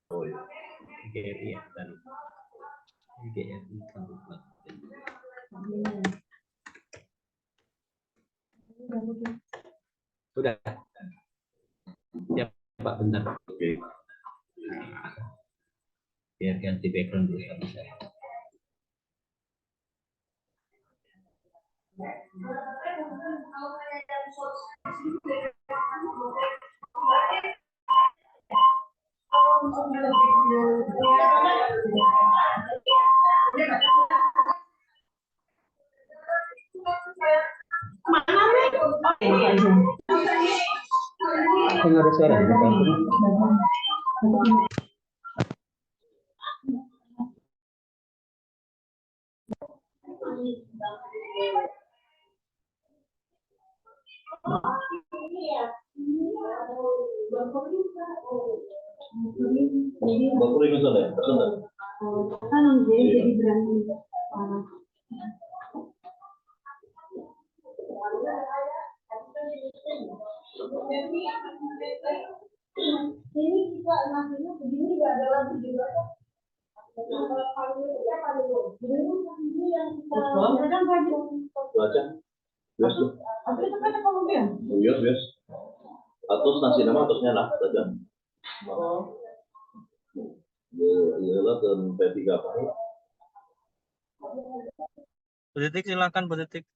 Oh ya, GRI ya tadi. GRI Kabupaten. Sudah. Ya Pak, bentar. Oke. Nah, biar ganti background dulu sama saya. Dengar suara Bapak ini sudah ya? Kan jadi berantem. Ini juga nasinya begini nggak ada lagi juga. Baca, bias tuh. Bias, bias. Atus nasi nama atusnya lah, baca. Iyalah dan P3 apa? Politik silakan politik.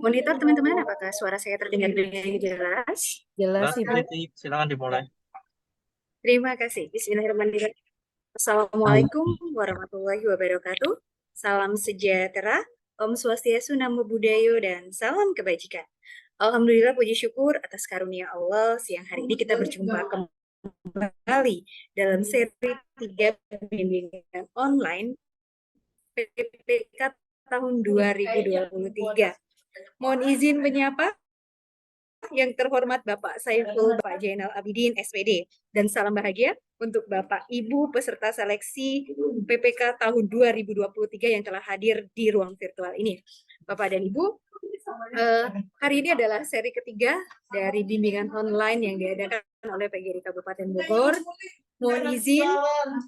Monitor teman-teman, apakah suara saya terdengar dengan jelas? Jelas, politik. Silakan dimulai. Terima kasih. Bismillahirrahmanirrahim. Assalamualaikum warahmatullahi wabarakatuh. Salam sejahtera, Om Swastiastu, Namo Buddhaya, dan salam kebajikan. Alhamdulillah, puji syukur atas karunia Allah. Siang hari ini kita berjumpa kembali dalam seri 3 bimbingan online PPK tahun 2023. Mohon izin menyapa yang terhormat Bapak Saiful Pak Jainal Abidin SPD, dan salam bahagia untuk Bapak Ibu peserta seleksi PPK tahun 2023 yang telah hadir di ruang virtual ini. Bapak dan Ibu, hari ini adalah seri ketiga dari bimbingan online yang diadakan oleh PGRI Kabupaten Bogor. Mohon izin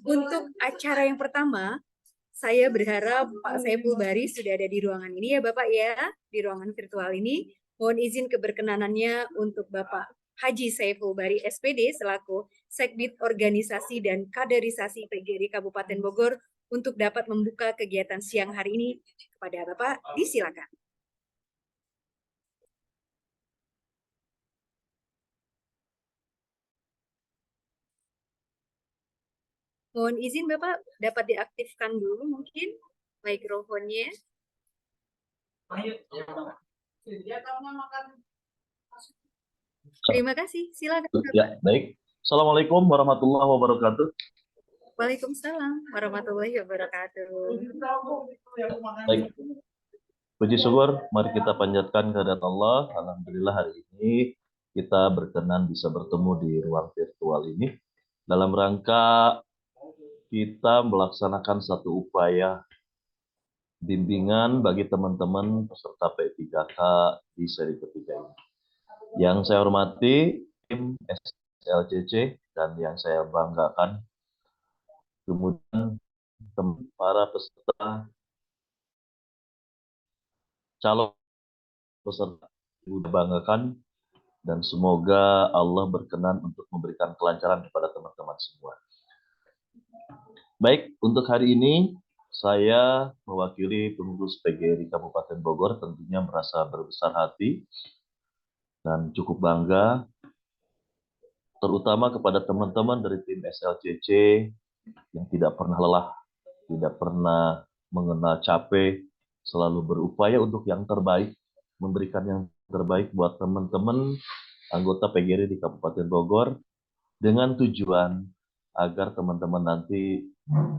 untuk acara yang pertama, saya berharap Pak Saiful Bari sudah ada di ruangan ini ya Bapak ya, di ruangan virtual ini. Mohon izin keberkenanannya untuk Bapak Haji Saiful Bari SPD selaku Sekbid Organisasi dan Kaderisasi PGRI Kabupaten Bogor untuk dapat membuka kegiatan siang hari ini. Kepada Bapak, disilakan. Mohon izin Bapak dapat diaktifkan dulu mungkin mikrofonnya. Terima kasih, silakan. Ya, baik. Assalamualaikum warahmatullahi wabarakatuh. Waalaikumsalam warahmatullahi wabarakatuh. Baik. Puji syukur, mari kita panjatkan kehadirat Allah. Alhamdulillah hari ini kita berkenan bisa bertemu di ruang virtual ini dalam rangka kita melaksanakan satu upaya bimbingan bagi teman-teman peserta P3K di seri ketiga ini. Yang saya hormati tim SLCC dan yang saya banggakan, kemudian para peserta calon peserta banggakan, dan semoga Allah berkenan untuk memberikan kelancaran kepada teman-teman semua. Baik, untuk hari ini saya mewakili pengurus PGRI Kabupaten Bogor tentunya merasa berbesar hati dan cukup bangga, terutama kepada teman-teman dari tim SLCC yang tidak pernah lelah, tidak pernah mengenal capek, selalu berupaya untuk yang terbaik, memberikan yang terbaik buat teman-teman anggota PGRI di Kabupaten Bogor dengan tujuan agar teman-teman nanti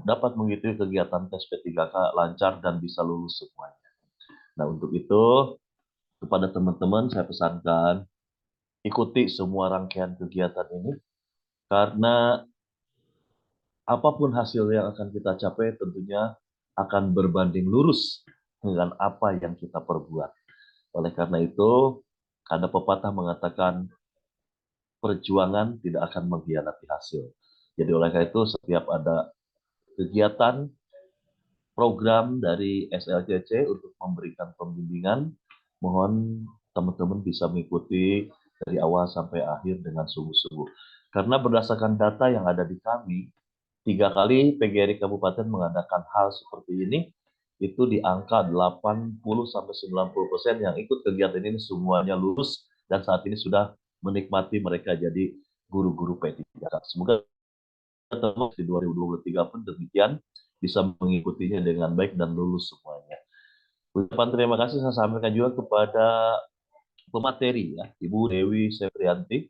dapat mengikuti kegiatan tes P3K lancar dan bisa lulus semuanya. Nah, untuk itu kepada teman-teman saya pesankan ikuti semua rangkaian kegiatan ini karena apapun hasil yang akan kita capai tentunya akan berbanding lurus dengan apa yang kita perbuat. Oleh karena itu, ada pepatah mengatakan perjuangan tidak akan mengkhianati hasil. Jadi oleh karena itu setiap ada kegiatan program dari SLCC untuk memberikan pembimbingan, mohon teman-teman bisa mengikuti dari awal sampai akhir dengan sungguh-sungguh. Karena berdasarkan data yang ada di kami, 3 kali PGRI Kabupaten mengadakan hal seperti ini, itu di angka 80-90% yang ikut kegiatan ini semuanya lulus dan saat ini sudah menikmati mereka jadi guru-guru P3K. Semoga teman di 2023 pun demikian bisa mengikutinya dengan baik dan lulus semuanya. Ucapan terima kasih saya sampaikan juga kepada pemateri ya, Ibu Dewi Septrianti.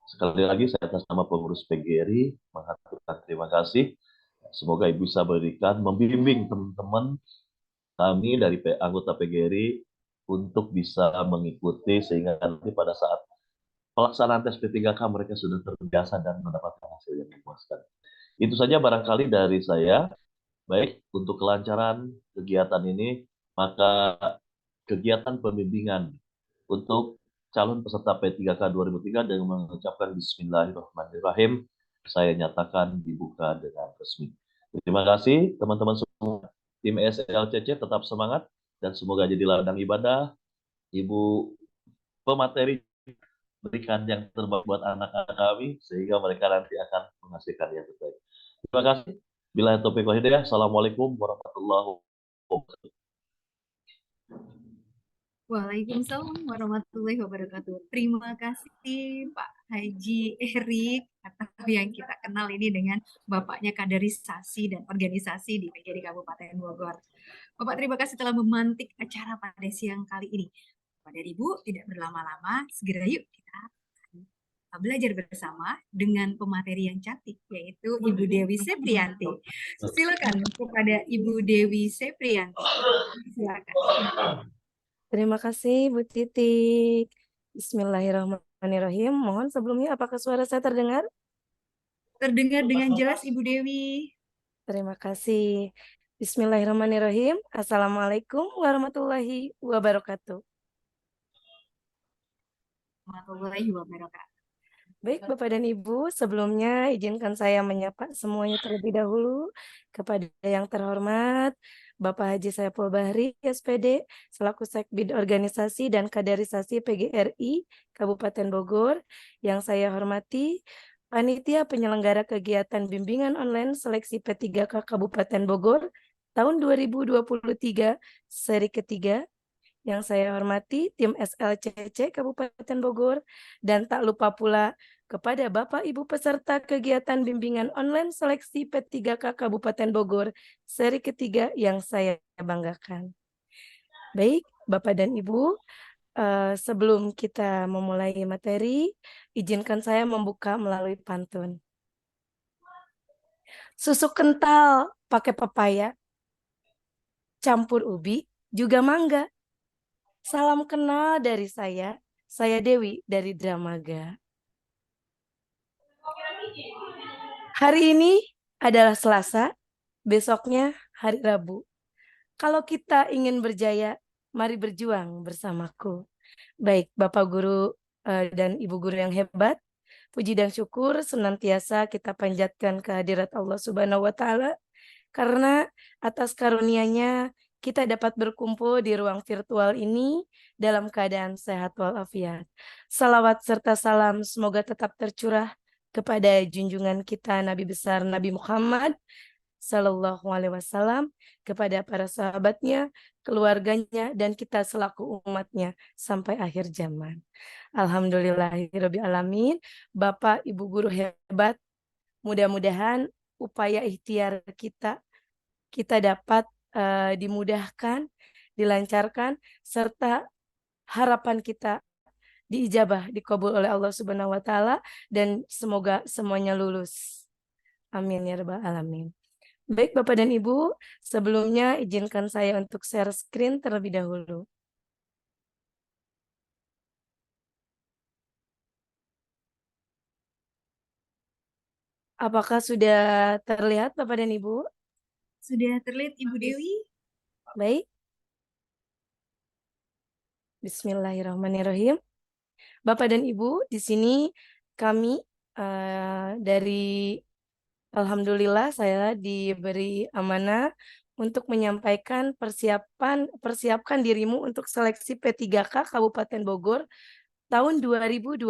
Sekali lagi saya atas nama pengurus PGRI mengaturkan terima kasih. Semoga Ibu bisa berikan membimbing teman-teman kami dari anggota PGRI untuk bisa mengikuti sehingga nanti pada saat pelaksanaan tes P3K mereka sudah terbiasa dan mendapatkan hasil yang memuaskan. Itu saja barangkali dari saya. Baik, untuk kelancaran kegiatan ini, maka kegiatan pembimbingan untuk calon peserta P3K 2003 dengan mengucapkan Bismillahirrahmanirrahim, saya nyatakan dibuka dengan resmi. Terima kasih teman-teman semua. Tim SLCC tetap semangat dan semoga jadi ladang ibadah. Ibu pemateri berikan yang terbaik buat anak-anak kami sehingga mereka nanti akan menghasilkan yang terbaik. Terima kasih. Bila taufiq wal hidayah. Assalamualaikum warahmatullahi wabarakatuh. Waalaikumsalam warahmatullahi wabarakatuh. Terima kasih Pak Haji Erik atau yang kita kenal ini dengan Bapaknya Kaderisasi dan Organisasi di PGRI Kabupaten Bogor. Bapak terima kasih telah memantik acara pada siang kali ini. Pada Ibu tidak berlama-lama, segera yuk kita belajar bersama dengan pemateri yang cantik yaitu Ibu Dewi Septrianti. Silakan kepada Ibu Dewi Septrianti. Silakan. Terima kasih Bu Titik. Bismillahirrahmanirrahim. Mohon sebelumnya apakah suara saya terdengar? Terdengar dengan jelas Ibu Dewi. Terima kasih. Bismillahirrahmanirrahim. Assalamualaikum warahmatullahi wabarakatuh. Warahmatullahi wabarakatuh. Baik Bapak dan Ibu, sebelumnya izinkan saya menyapa semuanya terlebih dahulu kepada yang terhormat Bapak Haji Saiful Bahri, SPD, selaku Sekbid Organisasi dan Kaderisasi PGRI Kabupaten Bogor, yang saya hormati Panitia Penyelenggara Kegiatan Bimbingan Online Seleksi P3K Kabupaten Bogor tahun 2023 seri ketiga, yang saya hormati tim SLCC Kabupaten Bogor, dan tak lupa pula kepada Bapak Ibu peserta kegiatan bimbingan online seleksi P3K Kabupaten Bogor seri ketiga yang saya banggakan. Baik, Bapak dan Ibu, sebelum kita memulai materi, izinkan saya membuka melalui pantun. Susu kental pakai pepaya, campur ubi juga mangga. Salam kenal dari saya Dewi dari Dramaga. Hari ini adalah Selasa, besoknya hari Rabu. Kalau kita ingin berjaya, mari berjuang bersamaku. Baik, Bapak Guru dan Ibu Guru yang hebat, puji dan syukur senantiasa kita panjatkan kehadirat Allah Subhanahu wa Ta'ala, karena atas karunia-Nya kita dapat berkumpul di ruang virtual ini dalam keadaan sehat walafiat. Salawat serta salam semoga tetap tercurah kepada junjungan kita Nabi besar Nabi Muhammad Sallallahu Alaihi Wasallam, kepada para sahabatnya, keluarganya, dan kita selaku umatnya sampai akhir zaman. Alhamdulillahirabbil alamin. Bapak Ibu guru hebat, mudah-mudahan upaya ikhtiar kita dapat dimudahkan, dilancarkan, serta harapan kita diijabah, dikabul oleh Allah Subhanahu wa Ta'ala, dan semoga semuanya lulus. Amin ya rabbal alamin. Baik Bapak dan Ibu, sebelumnya izinkan saya untuk share screen terlebih dahulu. Apakah sudah terlihat Bapak dan Ibu? Sudah terlihat Ibu Dewi? Baik. Bismillahirrahmanirrahim. Bapak dan Ibu, di sini kami dari Alhamdulillah saya diberi amanah untuk menyampaikan persiapkan dirimu untuk seleksi P3K Kabupaten Bogor tahun 2023.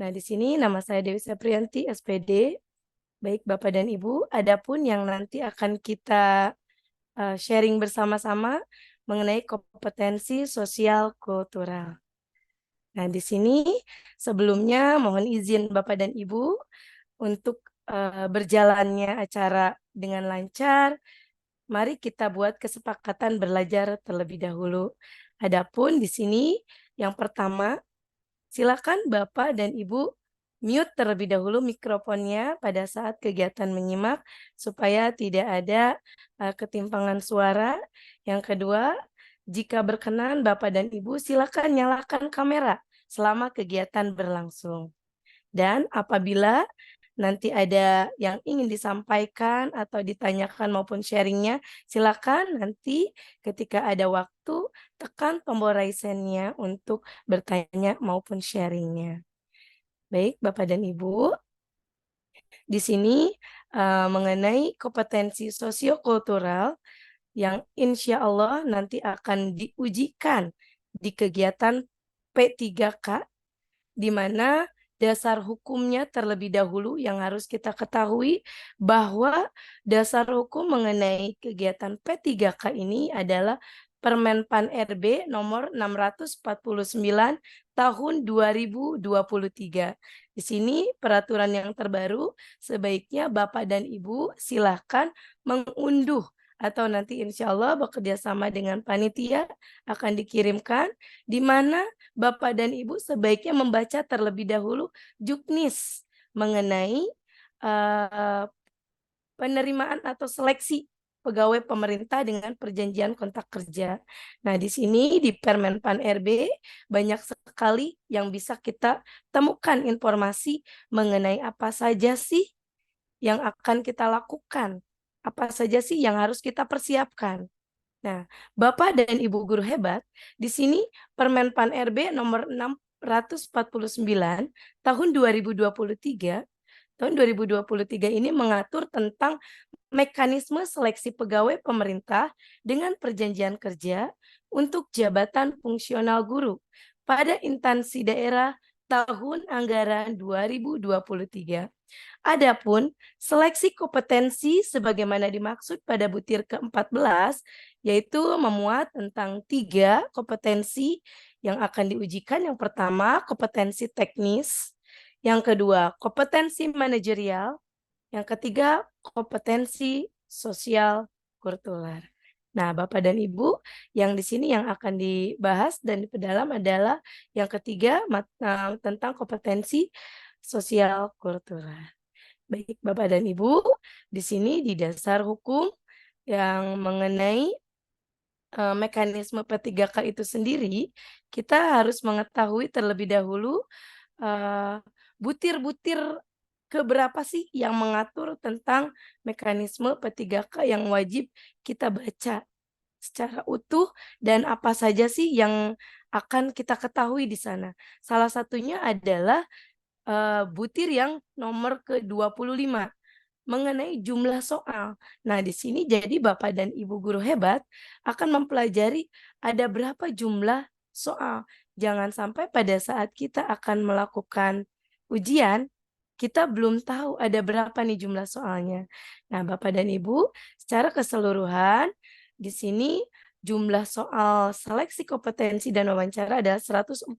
Nah, di sini nama saya Dewi Saprianti, SPD. Baik Bapak dan Ibu, adapun yang nanti akan kita sharing bersama-sama mengenai kompetensi sosial kultural. Nah, di sini sebelumnya mohon izin Bapak dan Ibu untuk berjalannya acara dengan lancar. Mari kita buat kesepakatan belajar terlebih dahulu. Adapun di sini yang pertama, silakan Bapak dan Ibu mute terlebih dahulu mikrofonnya pada saat kegiatan menyimak supaya tidak ada ketimpangan suara. Yang kedua, jika berkenan Bapak dan Ibu silakan nyalakan kamera selama kegiatan berlangsung. Dan apabila nanti ada yang ingin disampaikan atau ditanyakan maupun sharingnya, silakan nanti ketika ada waktu tekan tombol raise hand-nya untuk bertanya maupun sharingnya. Baik, Bapak dan Ibu, di sini mengenai kompetensi sosiokultural yang insya Allah nanti akan diujikan di kegiatan P3K, di mana dasar hukumnya terlebih dahulu yang harus kita ketahui bahwa dasar hukum mengenai kegiatan P3K ini adalah Permen PAN RB nomor 649 tahun 2023. Di sini peraturan yang terbaru sebaiknya Bapak dan Ibu silahkan mengunduh atau nanti insya Allah bekerja sama dengan panitia akan dikirimkan di mana Bapak dan Ibu sebaiknya membaca terlebih dahulu juknis mengenai penerimaan atau seleksi pegawai pemerintah dengan perjanjian kontrak kerja. Nah, di sini di Permen PAN RB banyak sekali yang bisa kita temukan informasi mengenai apa saja sih yang akan kita lakukan, apa saja sih yang harus kita persiapkan. Nah, Bapak dan Ibu guru hebat, di sini Permen PAN RB nomor 649 tahun 2023 ini mengatur tentang mekanisme seleksi pegawai pemerintah dengan perjanjian kerja untuk jabatan fungsional guru pada instansi daerah tahun anggaran 2023. Adapun seleksi kompetensi sebagaimana dimaksud pada butir ke-14 yaitu memuat tentang 3 kompetensi yang akan diujikan. Yang pertama, kompetensi teknis. Yang kedua, kompetensi manajerial. Yang ketiga, kompetensi sosial kultural. Nah, Bapak dan Ibu, yang di sini yang akan dibahas dan diperdalam adalah yang ketiga tentang kompetensi sosial kultural. Baik, Bapak dan Ibu, di sini di dasar hukum yang mengenai mekanisme P3K itu sendiri, kita harus mengetahui terlebih dahulu butir-butir keberapa sih yang mengatur tentang mekanisme P3K yang wajib kita baca secara utuh dan apa saja sih yang akan kita ketahui di sana. Salah satunya adalah butir yang nomor ke-25 mengenai jumlah soal. Nah, di sini jadi Bapak dan Ibu guru hebat akan mempelajari ada berapa jumlah soal. Jangan sampai pada saat kita akan melakukan ujian, kita belum tahu ada berapa nih jumlah soalnya. Nah, Bapak dan Ibu, secara keseluruhan di sini jumlah soal seleksi kompetensi dan wawancara adalah 145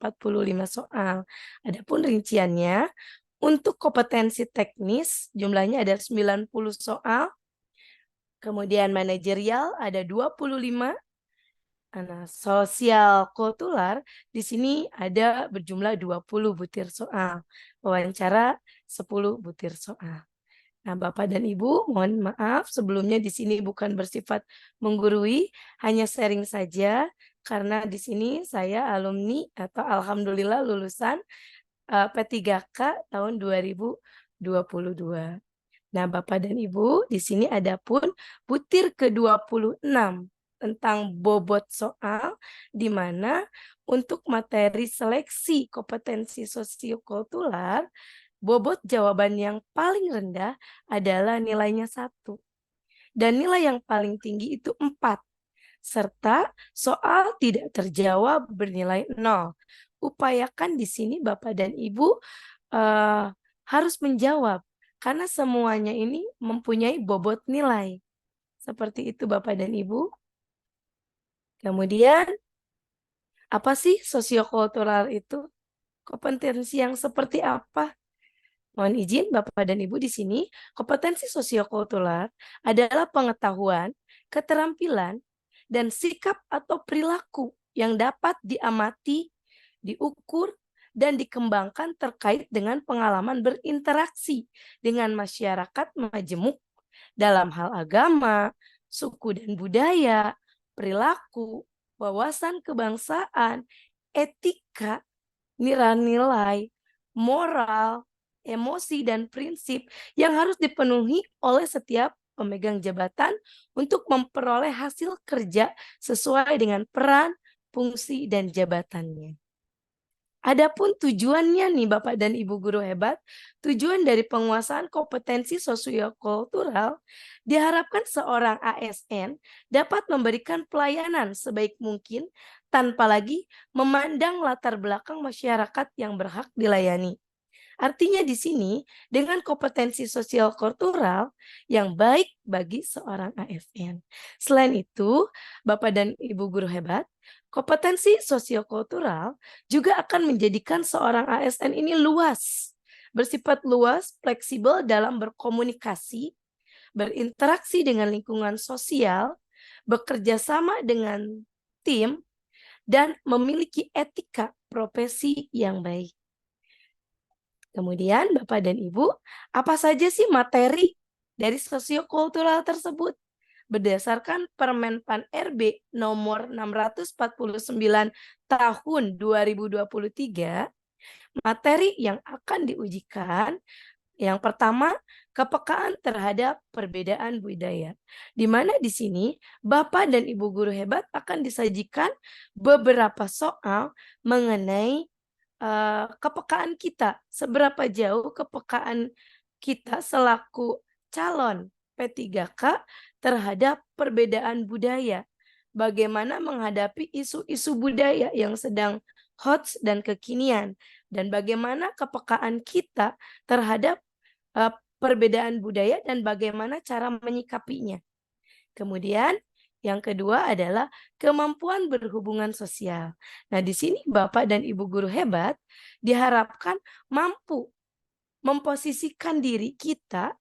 soal. Adapun rinciannya, untuk kompetensi teknis jumlahnya ada 90 soal. Kemudian manajerial ada 25. Nah, sosial kultural di sini ada berjumlah 20 butir soal. Wawancara 10 butir soal. Nah, Bapak dan Ibu, mohon maaf sebelumnya di sini bukan bersifat menggurui, hanya sharing saja karena di sini saya alumni atau alhamdulillah lulusan P3K tahun 2022. Nah, Bapak dan Ibu, di sini ada pun butir ke-26 tentang bobot soal, di mana untuk materi seleksi kompetensi sosiokultural, bobot jawaban yang paling rendah adalah nilainya 1. Dan nilai yang paling tinggi itu 4. Serta soal tidak terjawab bernilai 0. Upayakan di sini Bapak dan Ibu harus menjawab, karena semuanya ini mempunyai bobot nilai. Seperti itu Bapak dan Ibu. Kemudian, apa sih sosiokultural itu? Kompetensi yang seperti apa? Mohon izin Bapak dan Ibu di sini, kompetensi sosiokultural adalah pengetahuan, keterampilan, dan sikap atau perilaku yang dapat diamati, diukur, dan dikembangkan terkait dengan pengalaman berinteraksi dengan masyarakat majemuk dalam hal agama, suku dan budaya, perilaku, wawasan kebangsaan, etika, nilai-nilai, moral, emosi, dan prinsip yang harus dipenuhi oleh setiap pemegang jabatan untuk memperoleh hasil kerja sesuai dengan peran, fungsi, dan jabatannya. Adapun tujuannya nih Bapak dan Ibu guru hebat, tujuan dari penguasaan kompetensi sosiokultural diharapkan seorang ASN dapat memberikan pelayanan sebaik mungkin tanpa lagi memandang latar belakang masyarakat yang berhak dilayani. Artinya di sini dengan kompetensi sosial kultural yang baik bagi seorang ASN. Selain itu, Bapak dan Ibu guru hebat, kompetensi sosiokultural juga akan menjadikan seorang ASN ini luas, bersifat luas, fleksibel dalam berkomunikasi, berinteraksi dengan lingkungan sosial, bekerja sama dengan tim, dan memiliki etika profesi yang baik. Kemudian Bapak dan Ibu, apa saja sih materi dari sosiokultural tersebut? Berdasarkan Permenpan RB nomor 649 tahun 2023, materi yang akan diujikan yang pertama, kepekaan terhadap perbedaan budaya. Di mana di sini Bapak dan Ibu guru hebat akan disajikan beberapa soal mengenai kepekaan kita, seberapa jauh kepekaan kita selaku calon P3K terhadap perbedaan budaya. Bagaimana menghadapi isu-isu budaya yang sedang hot dan kekinian, dan bagaimana kepekaan kita terhadap perbedaan budaya dan bagaimana cara menyikapinya. Kemudian yang kedua adalah kemampuan berhubungan sosial. Nah, di sini Bapak dan Ibu guru hebat diharapkan mampu memposisikan diri kita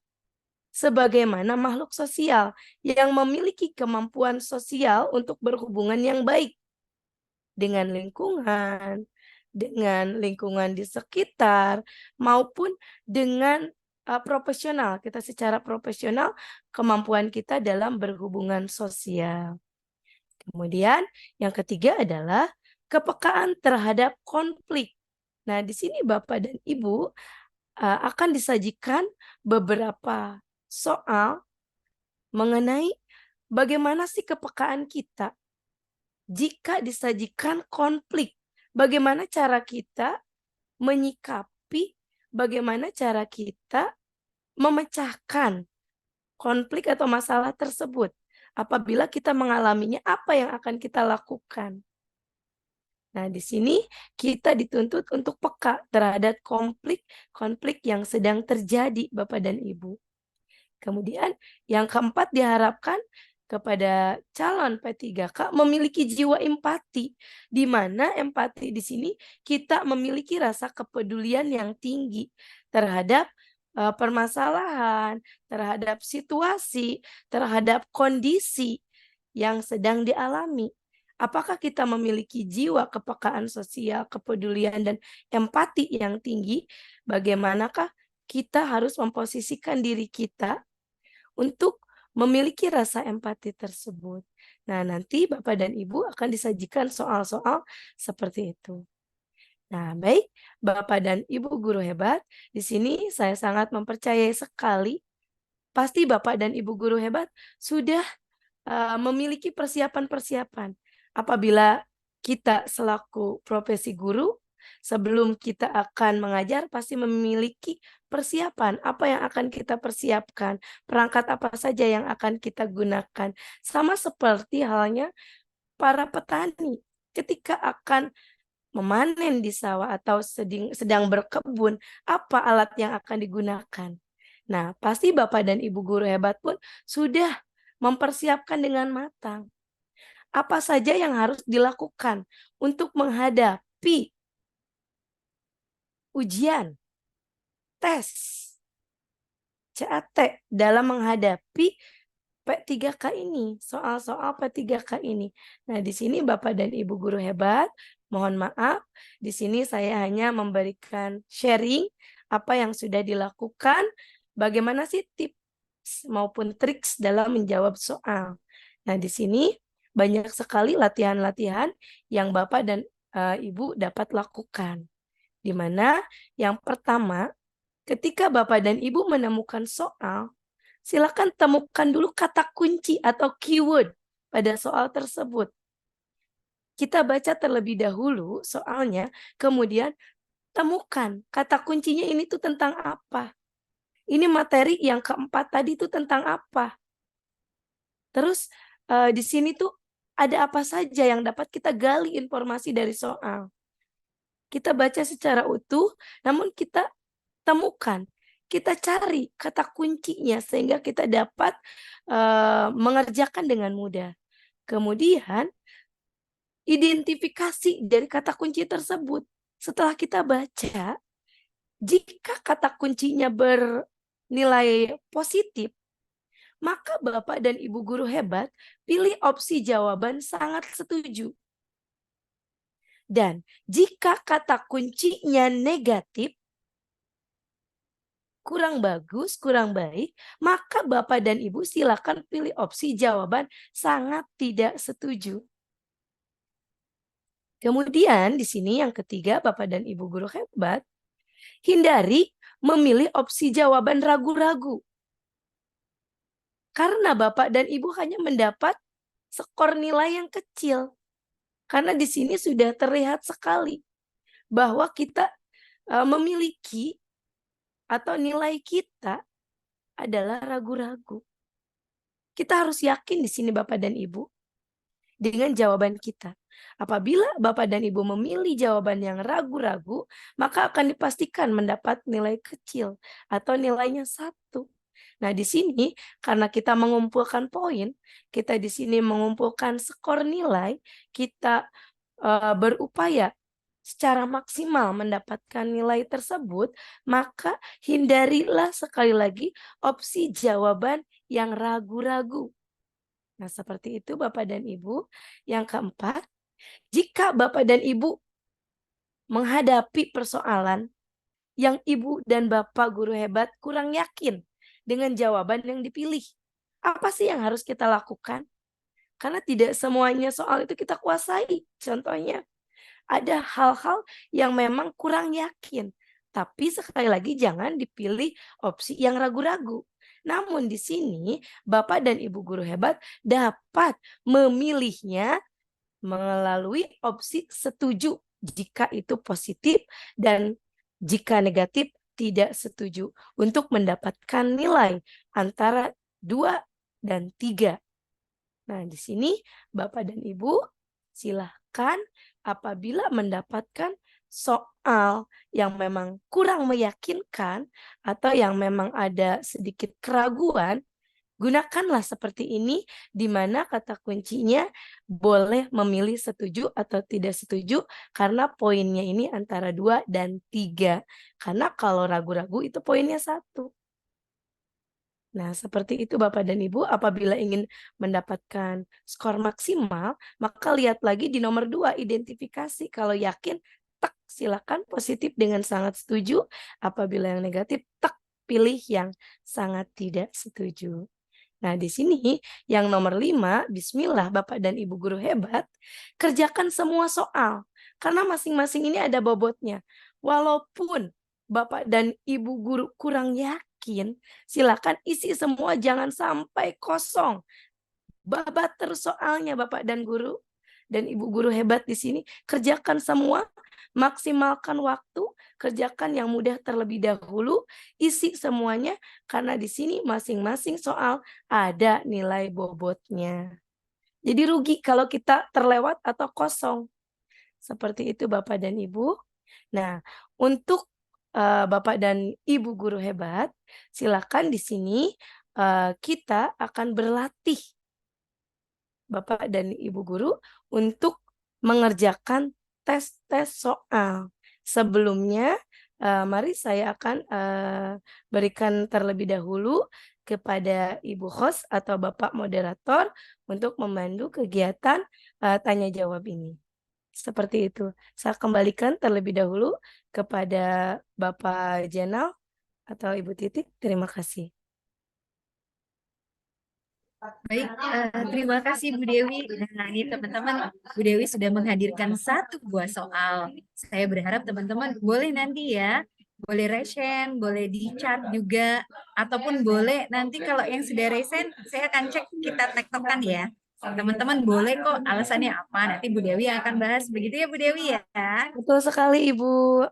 sebagaimana makhluk sosial yang memiliki kemampuan sosial untuk berhubungan yang baik dengan lingkungan di sekitar, maupun dengan profesional. Kita secara profesional, kemampuan kita dalam berhubungan sosial. Kemudian yang ketiga adalah kepekaan terhadap konflik. Nah, di sini Bapak dan Ibu akan disajikan beberapa soal mengenai bagaimana sih kepekaan kita jika disajikan konflik. Bagaimana cara kita menyikapi, bagaimana cara kita memecahkan konflik atau masalah tersebut. Apabila kita mengalaminya, apa yang akan kita lakukan? Nah, di sini kita dituntut untuk peka terhadap konflik yang sedang terjadi, Bapak dan Ibu. Kemudian yang keempat diharapkan kepada calon P3K memiliki jiwa empati, di mana empati di sini kita memiliki rasa kepedulian yang tinggi terhadap permasalahan, terhadap situasi, terhadap kondisi yang sedang dialami. Apakah kita memiliki jiwa kepekaan sosial, kepedulian, dan empati yang tinggi? Bagaimanakah kita harus memposisikan diri kita untuk memiliki rasa empati tersebut? Nah, nanti Bapak dan Ibu akan disajikan soal-soal seperti itu. Nah, baik, Bapak dan Ibu guru hebat, di sini saya sangat mempercayai sekali, pasti Bapak dan Ibu guru hebat sudah memiliki persiapan-persiapan. Apabila kita selaku profesi guru, sebelum kita akan mengajar pasti memiliki persiapan. Apa yang akan kita persiapkan, perangkat apa saja yang akan kita gunakan. Sama seperti halnya para petani ketika akan memanen di sawah atau sedang berkebun, apa alat yang akan digunakan. Nah, pasti Bapak dan Ibu guru hebat pun sudah mempersiapkan dengan matang. Apa saja yang harus dilakukan untuk menghadapi ujian, tes, CAT dalam menghadapi P3K ini, soal-soal P3K ini. Nah, di sini Bapak dan Ibu guru hebat, mohon maaf, di sini saya hanya memberikan sharing apa yang sudah dilakukan, bagaimana sih tips maupun triks dalam menjawab soal. Nah, di sini banyak sekali latihan-latihan yang Bapak dan Ibu dapat lakukan. Di mana yang pertama, ketika Bapak dan Ibu menemukan soal, silakan temukan dulu kata kunci atau keyword pada soal tersebut. Kita baca terlebih dahulu soalnya, kemudian temukan kata kuncinya ini tuh tentang apa. Ini materi yang keempat tadi tuh tentang apa. Terus di sini tuh ada apa saja yang dapat kita gali informasi dari soal. Kita baca secara utuh, namun kita temukan, kita cari kata kuncinya sehingga kita dapat mengerjakan dengan mudah. Kemudian identifikasi dari kata kunci tersebut. Setelah kita baca, jika kata kuncinya bernilai positif, maka Bapak dan Ibu guru hebat pilih opsi jawaban sangat setuju. Dan jika kata kuncinya negatif, kurang bagus, kurang baik, maka Bapak dan Ibu silakan pilih opsi jawaban sangat tidak setuju. Kemudian di sini yang ketiga, Bapak dan Ibu guru hebat, hindari memilih opsi jawaban ragu-ragu. Karena Bapak dan Ibu hanya mendapat skor nilai yang kecil. Karena di sini sudah terlihat sekali bahwa kita memiliki atau nilai kita adalah ragu-ragu. Kita harus yakin di sini Bapak dan Ibu dengan jawaban kita. Apabila Bapak dan Ibu memilih jawaban yang ragu-ragu, maka akan dipastikan mendapat nilai kecil atau nilainya 1. Nah, di sini karena kita mengumpulkan poin, kita di sini mengumpulkan skor nilai, kita berupaya secara maksimal mendapatkan nilai tersebut, maka hindarilah sekali lagi opsi jawaban yang ragu-ragu. Nah, seperti itu Bapak dan Ibu. Yang keempat, jika Bapak dan Ibu menghadapi persoalan yang Ibu dan Bapak guru hebat kurang yakin dengan jawaban yang dipilih, apa sih yang harus kita lakukan? Karena tidak semuanya soal itu kita kuasai. Contohnya, ada hal-hal yang memang kurang yakin. Tapi sekali lagi jangan dipilih opsi yang ragu-ragu. Namun di sini Bapak dan Ibu guru hebat dapat memilihnya melalui opsi setuju jika itu positif dan jika negatif tidak setuju untuk mendapatkan nilai antara 2 dan 3. Nah, di sini Bapak dan Ibu silahkan apabila mendapatkan soal yang memang kurang meyakinkan atau yang memang ada sedikit keraguan, gunakanlah seperti ini di mana kata kuncinya boleh memilih setuju atau tidak setuju karena poinnya ini antara 2 dan 3. Karena kalau ragu-ragu itu poinnya 1. Nah, seperti itu Bapak dan Ibu, apabila ingin mendapatkan skor maksimal, maka lihat lagi di nomor 2, identifikasi. Kalau yakin, tek, silakan positif dengan sangat setuju. Apabila yang negatif, tek, pilih yang sangat tidak setuju. Nah, di sini yang nomor 5, bismillah Bapak dan Ibu guru hebat, kerjakan semua soal. Karena masing-masing ini ada bobotnya. Walaupun Bapak dan Ibu guru kurang yakin, silakan isi semua, jangan sampai kosong. babat terus soalnya Bapak dan Guru dan Ibu guru hebat di sini. Kerjakan semua, maksimalkan waktu, kerjakan yang mudah terlebih dahulu, isi semuanya karena di sini masing-masing soal ada nilai bobotnya. Jadi rugi kalau kita terlewat atau kosong. Seperti itu Bapak dan Ibu. Nah, untuk Bapak dan Ibu guru hebat, silakan di sini kita akan berlatih Bapak dan Ibu guru untuk mengerjakan tes-tes soal. Sebelumnya, mari saya akan berikan terlebih dahulu kepada Ibu host atau Bapak moderator untuk memandu kegiatan tanya jawab ini. Seperti itu. Saya kembalikan terlebih dahulu kepada Bapak Jenal atau Ibu Titik. Terima kasih. Baik, terima kasih Bu Dewi. Nah, ini teman-teman, Bu Dewi sudah menghadirkan satu buah soal. Saya berharap teman-teman boleh nanti ya, boleh resen, boleh di-chat juga, ataupun boleh nanti kalau yang sudah resen, saya akan cek kita tektokan ya. Teman-teman boleh kok alasannya apa, nanti Bu Dewi akan bahas. Begitu ya Bu Dewi ya. Betul sekali Ibu.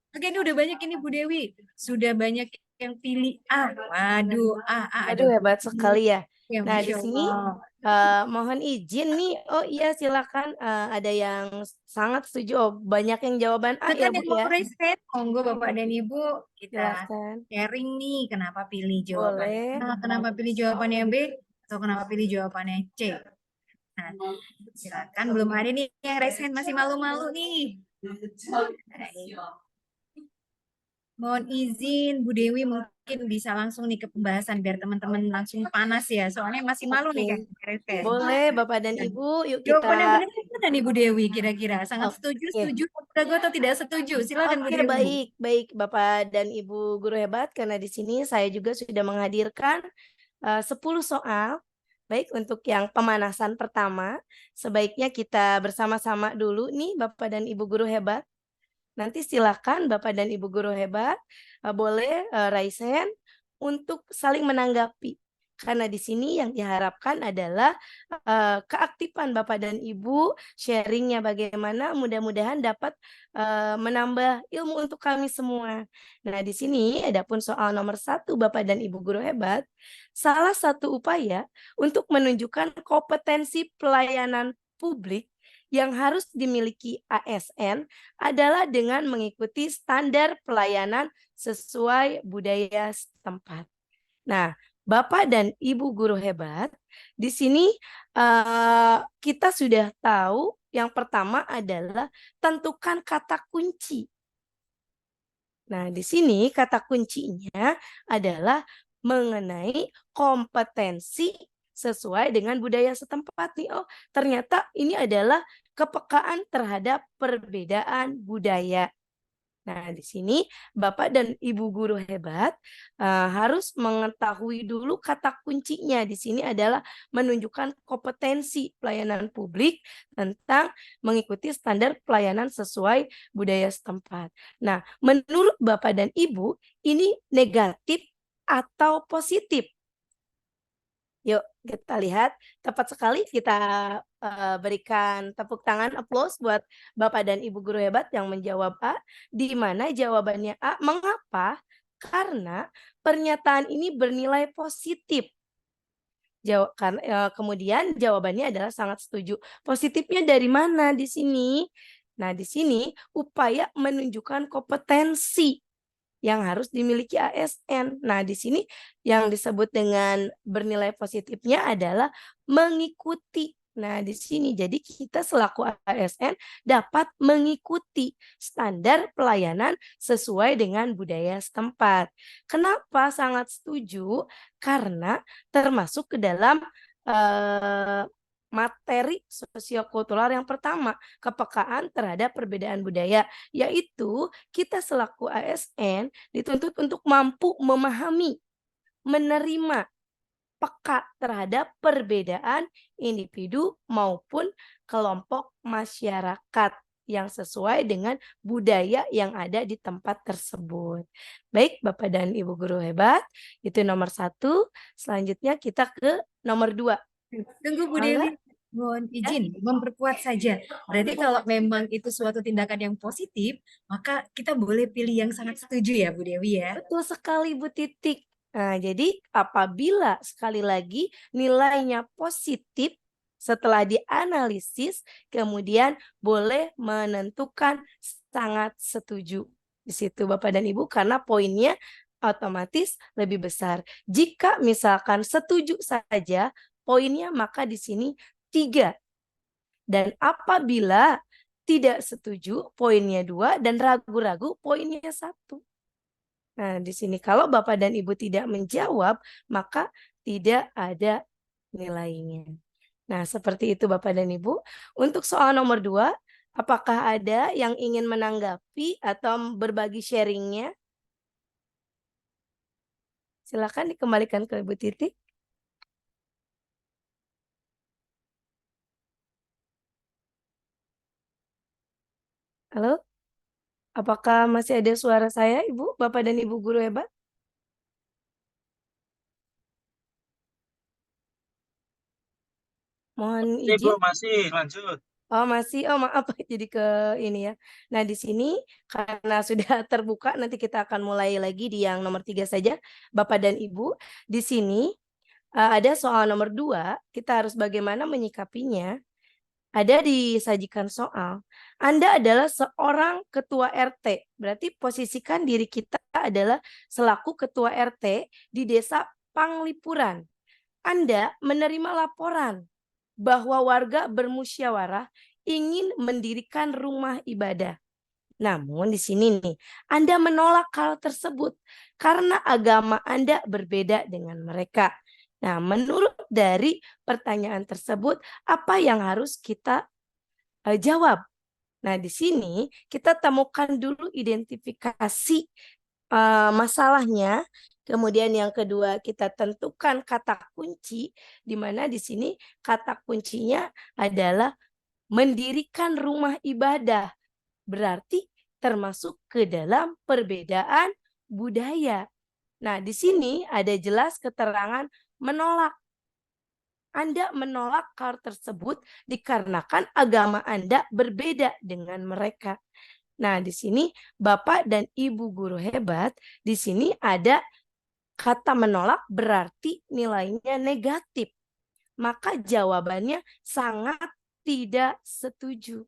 Oke, ini udah banyak ini Bu Dewi. Sudah banyak yang pilih A. Waduh, Aduh hebat sekali ya. Ya, Nah di Masya sini Allah. mohon izin nih. Oh iya silakan. Ada yang sangat setuju. Oh, banyak yang jawaban A ya Silakan Bu yang mau ya. present, monggo Bapak dan Ibu kita Silakan. sharing nih kenapa pilih jawabannya Boleh. A, kenapa pilih jawabannya B, atau kenapa pilih jawabannya C. Nah, silakan belum ada nih yang resen masih malu-malu nih. Mohon izin Bu Dewi mungkin bisa langsung nih ke pembahasan biar teman-teman langsung panas ya. Soalnya masih malu nih kan resen. Boleh Bapak dan Ibu. Yuk Jawabannya kita. benar mana nih Bu Dewi kira-kira? Sangat setuju, setuju, ragu atau tidak setuju? Silakan Bu Oke, Dewi. baik Bapak dan Ibu guru hebat, karena di sini saya juga sudah menghadirkan 10 soal. Baik, untuk yang pemanasan pertama, sebaiknya kita bersama-sama dulu nih Bapak dan Ibu guru hebat. Nanti silakan Bapak dan Ibu guru hebat boleh raise hand untuk saling menanggapi. Karena di sini yang diharapkan adalah keaktifan Bapak dan Ibu, sharingnya bagaimana, mudah-mudahan dapat menambah ilmu untuk kami semua. Nah di sini adapun soal nomor 1 Bapak dan Ibu guru hebat, salah satu upaya untuk menunjukkan kompetensi pelayanan publik yang harus dimiliki ASN adalah dengan mengikuti standar pelayanan sesuai budaya setempat. Nah, Bapak dan Ibu guru hebat, di sini kita sudah tahu yang pertama adalah tentukan kata kunci. Nah, di sini kata kuncinya adalah mengenai kompetensi sesuai dengan budaya setempat nih. Oh, ternyata ini adalah kepekaan terhadap perbedaan budaya. Nah, di sini Bapak dan Ibu guru hebat harus mengetahui dulu kata kuncinya. Di sini adalah menunjukkan kompetensi pelayanan publik tentang mengikuti standar pelayanan sesuai budaya setempat. Nah, menurut Bapak dan Ibu, ini negatif atau positif? Yuk kita lihat, tepat sekali kita berikan tepuk tangan, applause buat Bapak dan Ibu guru hebat yang menjawab A, di mana jawabannya A. Mengapa? Karena pernyataan ini bernilai positif. Kemudian jawabannya adalah sangat setuju. Positifnya dari mana di sini? Nah, di sini upaya menunjukkan kompetensi yang harus dimiliki ASN. Nah, di sini yang disebut dengan bernilai positifnya adalah mengikuti. Nah, di sini jadi kita selaku ASN dapat mengikuti standar pelayanan sesuai dengan budaya setempat. Kenapa sangat setuju? Karena termasuk ke dalam materi sosiokultural yang pertama, kepekaan terhadap perbedaan budaya, yaitu kita selaku ASN dituntut untuk mampu memahami, menerima, peka terhadap perbedaan individu maupun kelompok masyarakat yang sesuai dengan budaya yang ada di tempat tersebut. Baik Bapak dan Ibu guru hebat, itu nomor 1. Selanjutnya kita ke nomor 2. Tunggu Bu Mangga, Dewi, mohon ya. izin memperkuat saja. Berarti kalau memang itu suatu tindakan yang positif, maka kita boleh pilih yang sangat setuju ya Bu Dewi ya. Betul sekali Bu Titik. Nah, jadi apabila sekali lagi nilainya positif setelah dianalisis, kemudian boleh menentukan sangat setuju di situ Bapak dan Ibu karena poinnya otomatis lebih besar. Jika misalkan setuju saja poinnya maka di sini 3. Dan apabila tidak setuju poinnya 2 dan ragu-ragu poinnya 1. Nah, di sini kalau Bapak dan Ibu tidak menjawab, maka tidak ada nilainya. Nah, seperti itu Bapak dan Ibu. Untuk soal nomor 2, apakah ada yang ingin menanggapi atau berbagi sharingnya? Silakan dikembalikan ke Ibu Titik. Halo? Apakah masih ada suara saya, Ibu, Bapak dan Ibu guru hebat? Mohon Masih, Bu, izin. masih. Lanjut. Oh masih, oh maaf jadi ke ini ya. Nah di sini karena sudah terbuka nanti kita akan mulai lagi di yang nomor 3 saja. Bapak dan Ibu, di sini ada soal nomor 2, kita harus bagaimana menyikapinya. Ada disajikan soal, Anda adalah seorang ketua RT, berarti posisikan diri kita adalah selaku ketua RT di desa Panglipuran. Anda menerima laporan bahwa warga bermusyawarah ingin mendirikan rumah ibadah. Namun di sini nih, Anda menolak hal tersebut karena agama Anda berbeda dengan mereka. Nah, menurut dari pertanyaan tersebut, apa yang harus kita jawab? Nah, di sini kita temukan dulu identifikasi masalahnya. Kemudian yang kedua kita tentukan kata kunci, di mana di sini kata kuncinya adalah mendirikan rumah ibadah. Berarti termasuk ke dalam perbedaan budaya. Nah, di sini ada jelas keterangan menolak. Anda menolak hal tersebut dikarenakan agama Anda berbeda dengan mereka. Nah, di sini Bapak dan Ibu guru hebat, di sini ada kata menolak berarti nilainya negatif. Maka jawabannya sangat tidak setuju.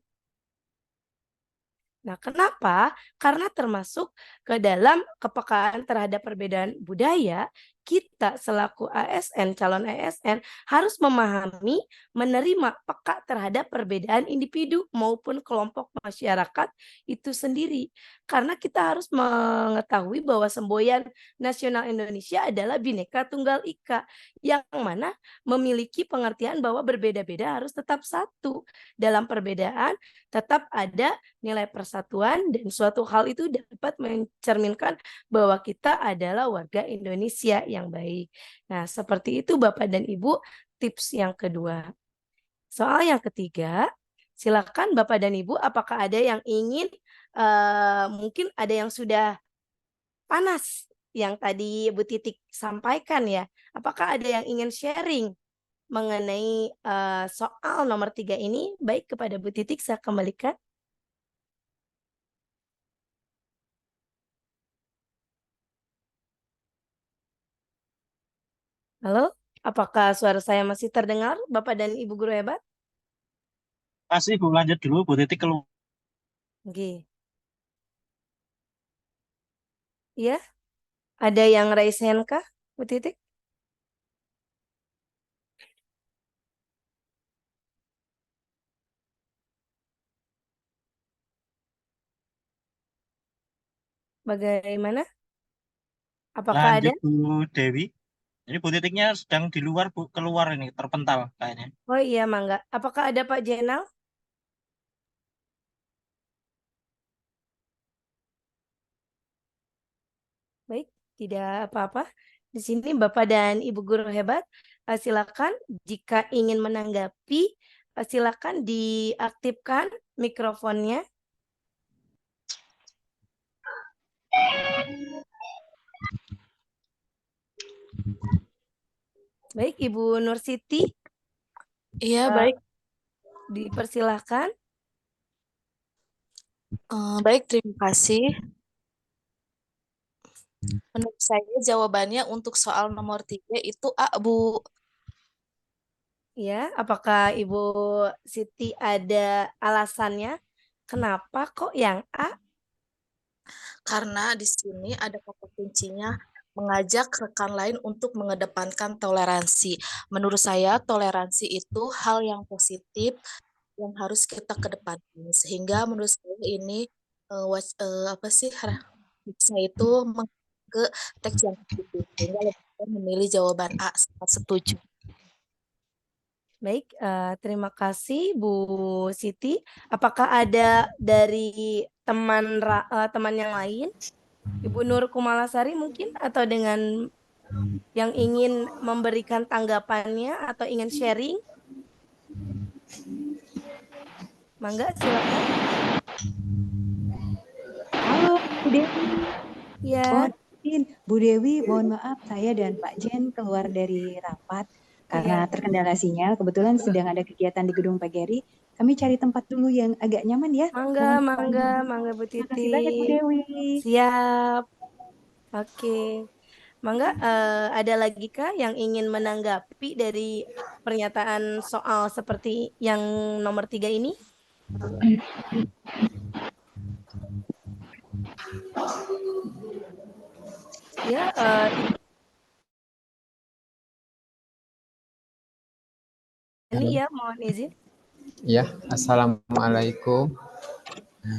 Nah, kenapa? Karena termasuk ke dalam kepekaan terhadap perbedaan budaya, kita selaku ASN, calon ASN, harus memahami, menerima peka terhadap perbedaan individu maupun kelompok masyarakat itu sendiri. Karena kita harus mengetahui bahwa semboyan nasional Indonesia adalah Bhinneka Tunggal Ika, yang mana memiliki pengertian bahwa berbeda-beda harus tetap satu. Dalam perbedaan, tetap ada nilai persatuan dan suatu hal itu dapat mencerminkan bahwa kita adalah warga Indonesia yang baik. Nah, seperti itu Bapak dan Ibu tips yang kedua. Soal yang ketiga, silakan Bapak dan Ibu apakah ada yang ingin mungkin ada yang sudah panas yang tadi Bu Titik sampaikan ya. Apakah ada yang ingin sharing mengenai soal nomor 3 ini? Baik kepada Bu Titik saya kembalikan. Halo, apakah suara saya masih terdengar, Bapak dan Ibu guru hebat? Masih, Bu. Lanjut dulu. Bu Titik keluar. Oke. Iya, ada yang raise hand kah, Bu Titik? Bagaimana? Apakah ada? Lanjut, Bu Dewi. Ini Bu Titiknya sedang di luar, Bu. Keluar ini, terpental kayaknya. Oh iya, Mangga. Apakah ada Pak Jenal? Baik, tidak apa-apa. Di sini Bapak dan Ibu guru hebat, silakan jika ingin menanggapi, silakan diaktifkan mikrofonnya. Baik, Ibu Nur Siti, Iya, Eh, baik. Dipersilahkan. Baik, terima kasih. Menurut saya jawabannya untuk soal nomor 3 itu A, Bu. Ya, apakah Ibu Siti ada alasannya? Kenapa kok yang A? Karena di sini ada kata kuncinya mengajak rekan lain untuk mengedepankan toleransi. Menurut saya toleransi itu hal yang positif yang harus kita kedepankan. Sehingga menurut saya ini apa sih saya itu ke teks yang positif. Sehingga lebih baik memilih jawaban A, sangat setuju. Baik, terima kasih Bu Siti. Apakah ada dari teman yang lain, Ibu Nur Kumalasari mungkin, atau dengan yang ingin memberikan tanggapannya atau ingin sharing? Mangga, silakan. Halo, Bu Dewi. Ya, Mohon izin, Bu Dewi, mohon maaf saya dan Pak Jen keluar dari rapat karena ya, terkendala sinyal. Kebetulan sedang ada kegiatan di gedung PGRI. Kami cari tempat dulu yang agak nyaman ya. mangga, Mohon mangga, maaf. mangga Bu Terima Titi. kasih banyak Bu Dewi. Siap. Oke. Mangga, ada lagi kah yang ingin menanggapi dari pernyataan soal seperti yang nomor 3 ini? Ya, ini ya, mohon izin. Ya, Assalamualaikum.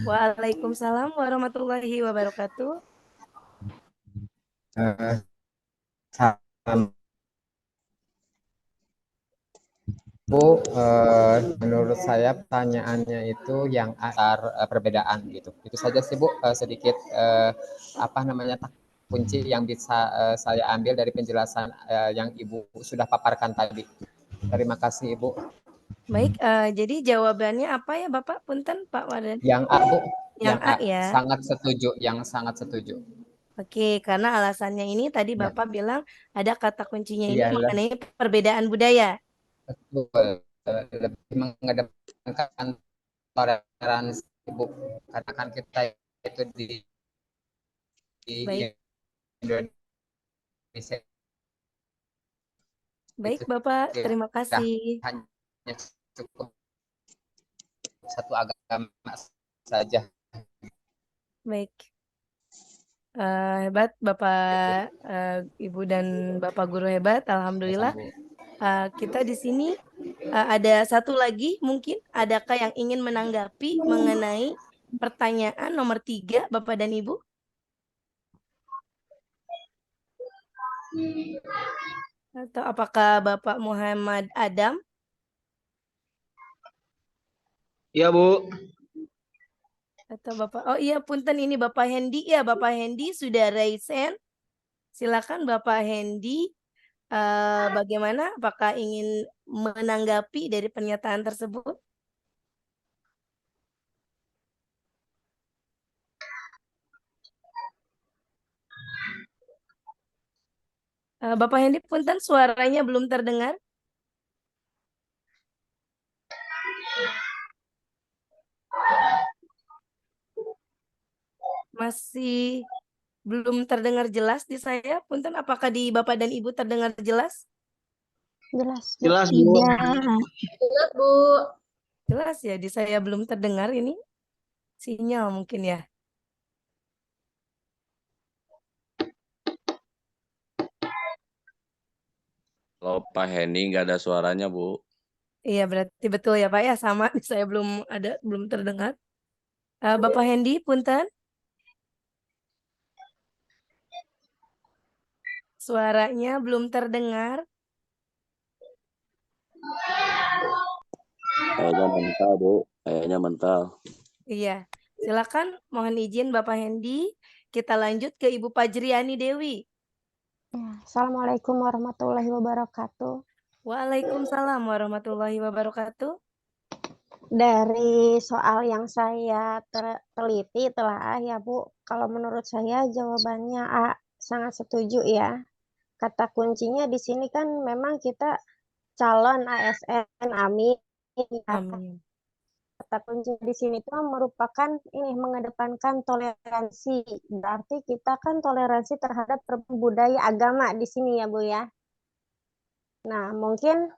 Waalaikumsalam warahmatullahi wabarakatuh. Eh, salam Bu, menurut saya pertanyaannya itu yang antar perbedaan gitu. Itu saja sih Bu, sedikit apa namanya kunci yang bisa saya ambil dari penjelasan yang Ibu sudah paparkan tadi. Terima kasih Ibu. Baik, jadi jawabannya apa ya Bapak? Punten Pak Wadan. Yang A Bu, Yang A ya. sangat setuju, yang sangat setuju. Oke, karena alasannya ini tadi Ya, Bapak bilang ada kata kuncinya ini iya mengenai perbedaan budaya. betul. Lebih mengedepankan toleransi Bu, karena kan kita itu di Baik, Indonesia baik itu Bapak, tidak terima kasih. hanya cukup satu agama saja. Baik. Hebat Bapak, Ibu dan Bapak guru hebat. Alhamdulillah. Kita di sini ada satu lagi, mungkin adakah yang ingin menanggapi mengenai pertanyaan nomor 3 Bapak dan Ibu? Atau apakah Bapak Muhammad Adam? Iya, Bu. Atau Bapak, oh iya punten, ini Bapak Hendy ya, Bapak Hendy sudah raise hand. Silakan Bapak Hendy, bagaimana? Apakah ingin menanggapi dari pernyataan tersebut? Bapak Hendy punten, suaranya belum terdengar. Masih belum terdengar jelas di saya. Punten, apakah di Bapak dan Ibu terdengar jelas? Jelas, Bu. Jelas, Bu. Tidak. Jelas ya, di saya belum terdengar ini. Sinyal mungkin ya. Kalau Pak Henny nggak ada suaranya, Bu. Iya, berarti betul ya Pak ya, sama. Saya belum terdengar. Bapak Hendy, punten. Suaranya belum terdengar. Kayaknya mental, Bu. Kayaknya mental. Iya, silakan. Mohon izin Bapak Hendy. Kita lanjut ke Ibu Pajriani Dewi. Ya, Assalamualaikum warahmatullahi wabarakatuh. Waalaikumsalam warahmatullahi wabarakatuh. Dari soal yang saya teliti telah ya Bu, kalau menurut saya jawabannya A, sangat setuju ya. Kata kuncinya di sini kan memang kita calon ASN, amin. Amin. Kata kunci di sini tuh merupakan ini mengedepankan toleransi. Berarti kita kan toleransi terhadap budaya agama di sini ya Bu ya. Nah, mungkin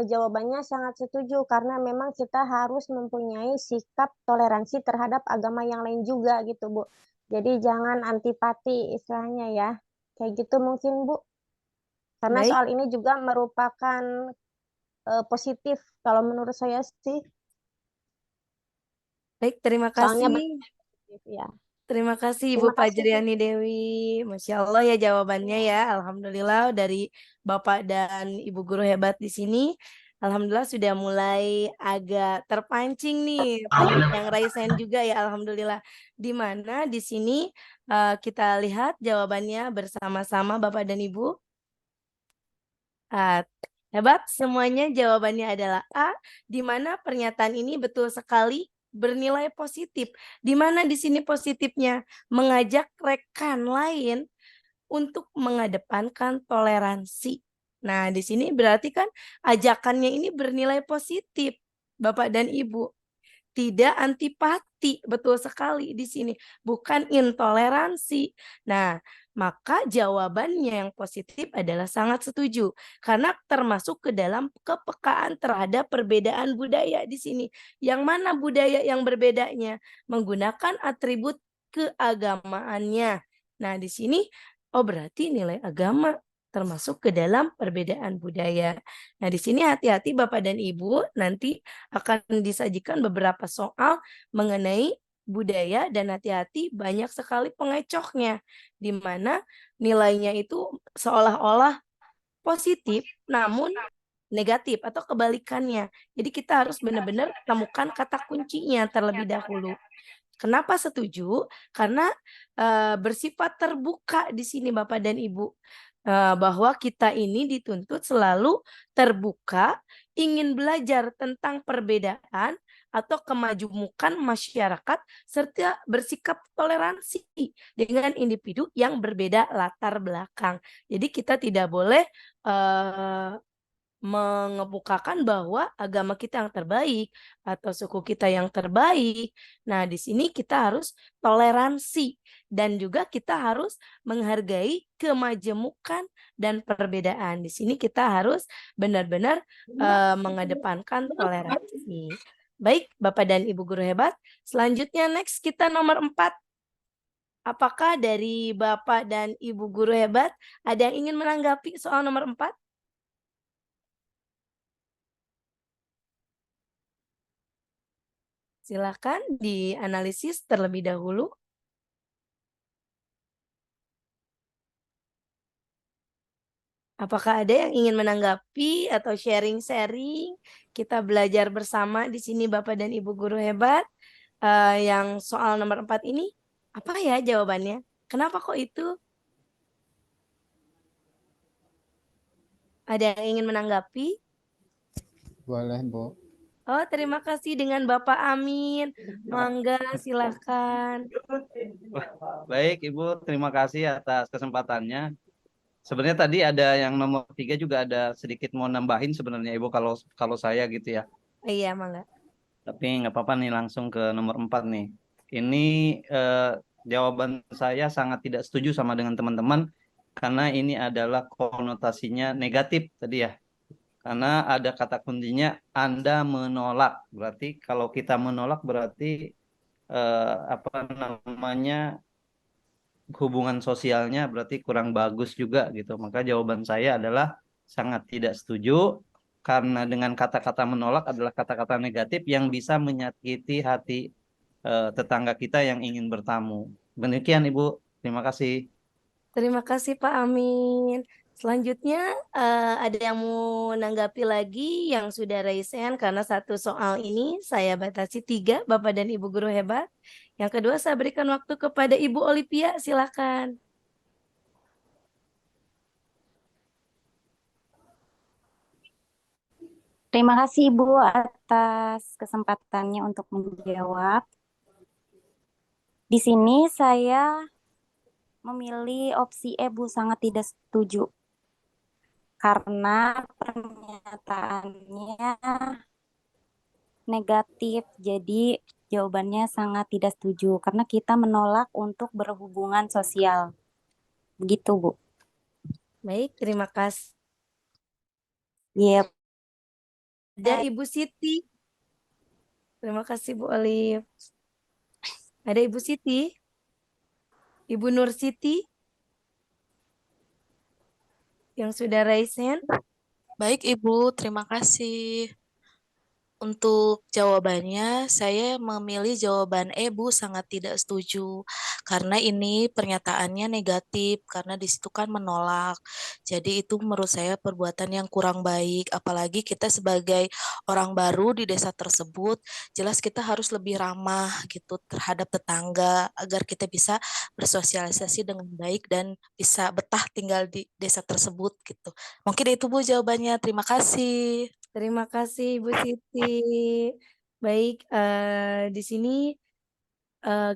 jawabannya sangat setuju karena memang kita harus mempunyai sikap toleransi terhadap agama yang lain juga gitu Bu. Jadi jangan antipati istilahnya ya. Kayak gitu mungkin Bu. Karena Baik, soal ini juga merupakan positif kalau menurut saya sih. baik, terima Soalnya kasih. positif ya. Terima kasih Ibu Terima kasih Bu. Fajriani Dewi. Masya Allah ya jawabannya ya. Alhamdulillah dari Bapak dan Ibu guru hebat di sini. Alhamdulillah sudah mulai agak terpancing nih. Banyak yang raise hand juga ya. Alhamdulillah. Di mana di sini kita lihat jawabannya bersama-sama Bapak dan Ibu. Hebat, semuanya jawabannya adalah A, di mana pernyataan ini betul sekali bernilai positif. Di mana di sini positifnya mengajak rekan lain untuk mengedepankan toleransi. Nah, di sini berarti kan ajakannya ini bernilai positif, Bapak dan Ibu. Tidak antipati, betul sekali di sini, bukan intoleransi. Nah, maka jawabannya yang positif adalah sangat setuju karena termasuk ke dalam kepekaan terhadap perbedaan budaya di sini. Yang mana budaya yang berbedanya menggunakan atribut keagamaannya. Nah, di sini berarti nilai agama termasuk ke dalam perbedaan budaya. Nah, di sini hati-hati Bapak dan Ibu, nanti akan disajikan beberapa soal mengenai budaya dan hati-hati banyak sekali pengecohnya di mana nilainya itu seolah-olah positif namun negatif atau kebalikannya. Jadi kita harus benar-benar temukan kata kuncinya terlebih dahulu. Kenapa setuju? Karena bersifat terbuka di sini Bapak dan Ibu. Bahwa kita ini dituntut selalu terbuka, ingin belajar tentang perbedaan atau kemajumukan masyarakat serta bersikap toleransi dengan individu yang berbeda latar belakang. Jadi kita tidak boleh mengemukakan bahwa agama kita yang terbaik atau suku kita yang terbaik. Nah, di sini kita harus toleransi dan juga kita harus menghargai kemajemukan dan perbedaan. Di sini kita harus benar-benar mengedepankan toleransi. Baik, Bapak dan Ibu guru hebat. Selanjutnya next kita nomor 4. Apakah dari Bapak dan Ibu guru hebat ada yang ingin menanggapi soal nomor 4? Silakan dianalisis terlebih dahulu. Apakah ada yang ingin menanggapi atau sharing-sharing? Kita belajar bersama di sini Bapak dan Ibu guru hebat. Yang soal nomor 4 ini, apa ya jawabannya? Kenapa kok itu? Ada yang ingin menanggapi? Boleh, Bu. Oh, terima kasih dengan Bapak Amin. Mangga, silahkan. Baik, Ibu, terima kasih atas kesempatannya. Sebenarnya tadi ada yang nomor 3 juga ada sedikit mau nambahin sebenarnya Ibu kalau saya gitu ya. Iya, Mangga. Tapi nggak apa-apa nih langsung ke nomor 4 nih. Ini jawaban saya sangat tidak setuju sama dengan teman-teman karena ini adalah konotasinya negatif tadi ya. Karena ada kata kuncinya Anda menolak. Berarti kalau kita menolak berarti apa namanya hubungan sosialnya berarti kurang bagus juga gitu. Maka jawaban saya adalah sangat tidak setuju karena dengan kata-kata menolak adalah kata-kata negatif yang bisa menyakiti hati tetangga kita yang ingin bertamu. Demikian Ibu, terima kasih. Terima kasih Pak Amin. Selanjutnya ada yang mau nanggapi lagi yang sudah raise hand karena satu soal ini saya batasi 3 Bapak dan Ibu guru hebat. Yang kedua saya berikan waktu kepada Ibu Olivia, silakan. Terima kasih Ibu atas kesempatannya untuk menjawab. Di sini saya memilih opsi E, Bu, sangat tidak setuju. karena pernyataannya negatif. Jadi jawabannya sangat tidak setuju karena kita menolak untuk berhubungan sosial. Begitu, Bu. Baik, terima kasih. Yep. Ada Ibu Siti. Terima kasih Bu Olive. Ada Ibu Siti. Ibu Nur Siti. Yang sudah raise hand. Baik, Ibu, terima kasih. Untuk jawabannya, saya memilih jawaban E, Bu, sangat tidak setuju. Karena ini pernyataannya negatif, karena di situ kan menolak. Jadi itu menurut saya perbuatan yang kurang baik. Apalagi kita sebagai orang baru di desa tersebut, jelas kita harus lebih ramah gitu terhadap tetangga, agar kita bisa bersosialisasi dengan baik dan bisa betah tinggal di desa tersebut gitu. Mungkin itu, Bu, jawabannya. Terima kasih. Terima kasih Ibu Siti. Baik, di sini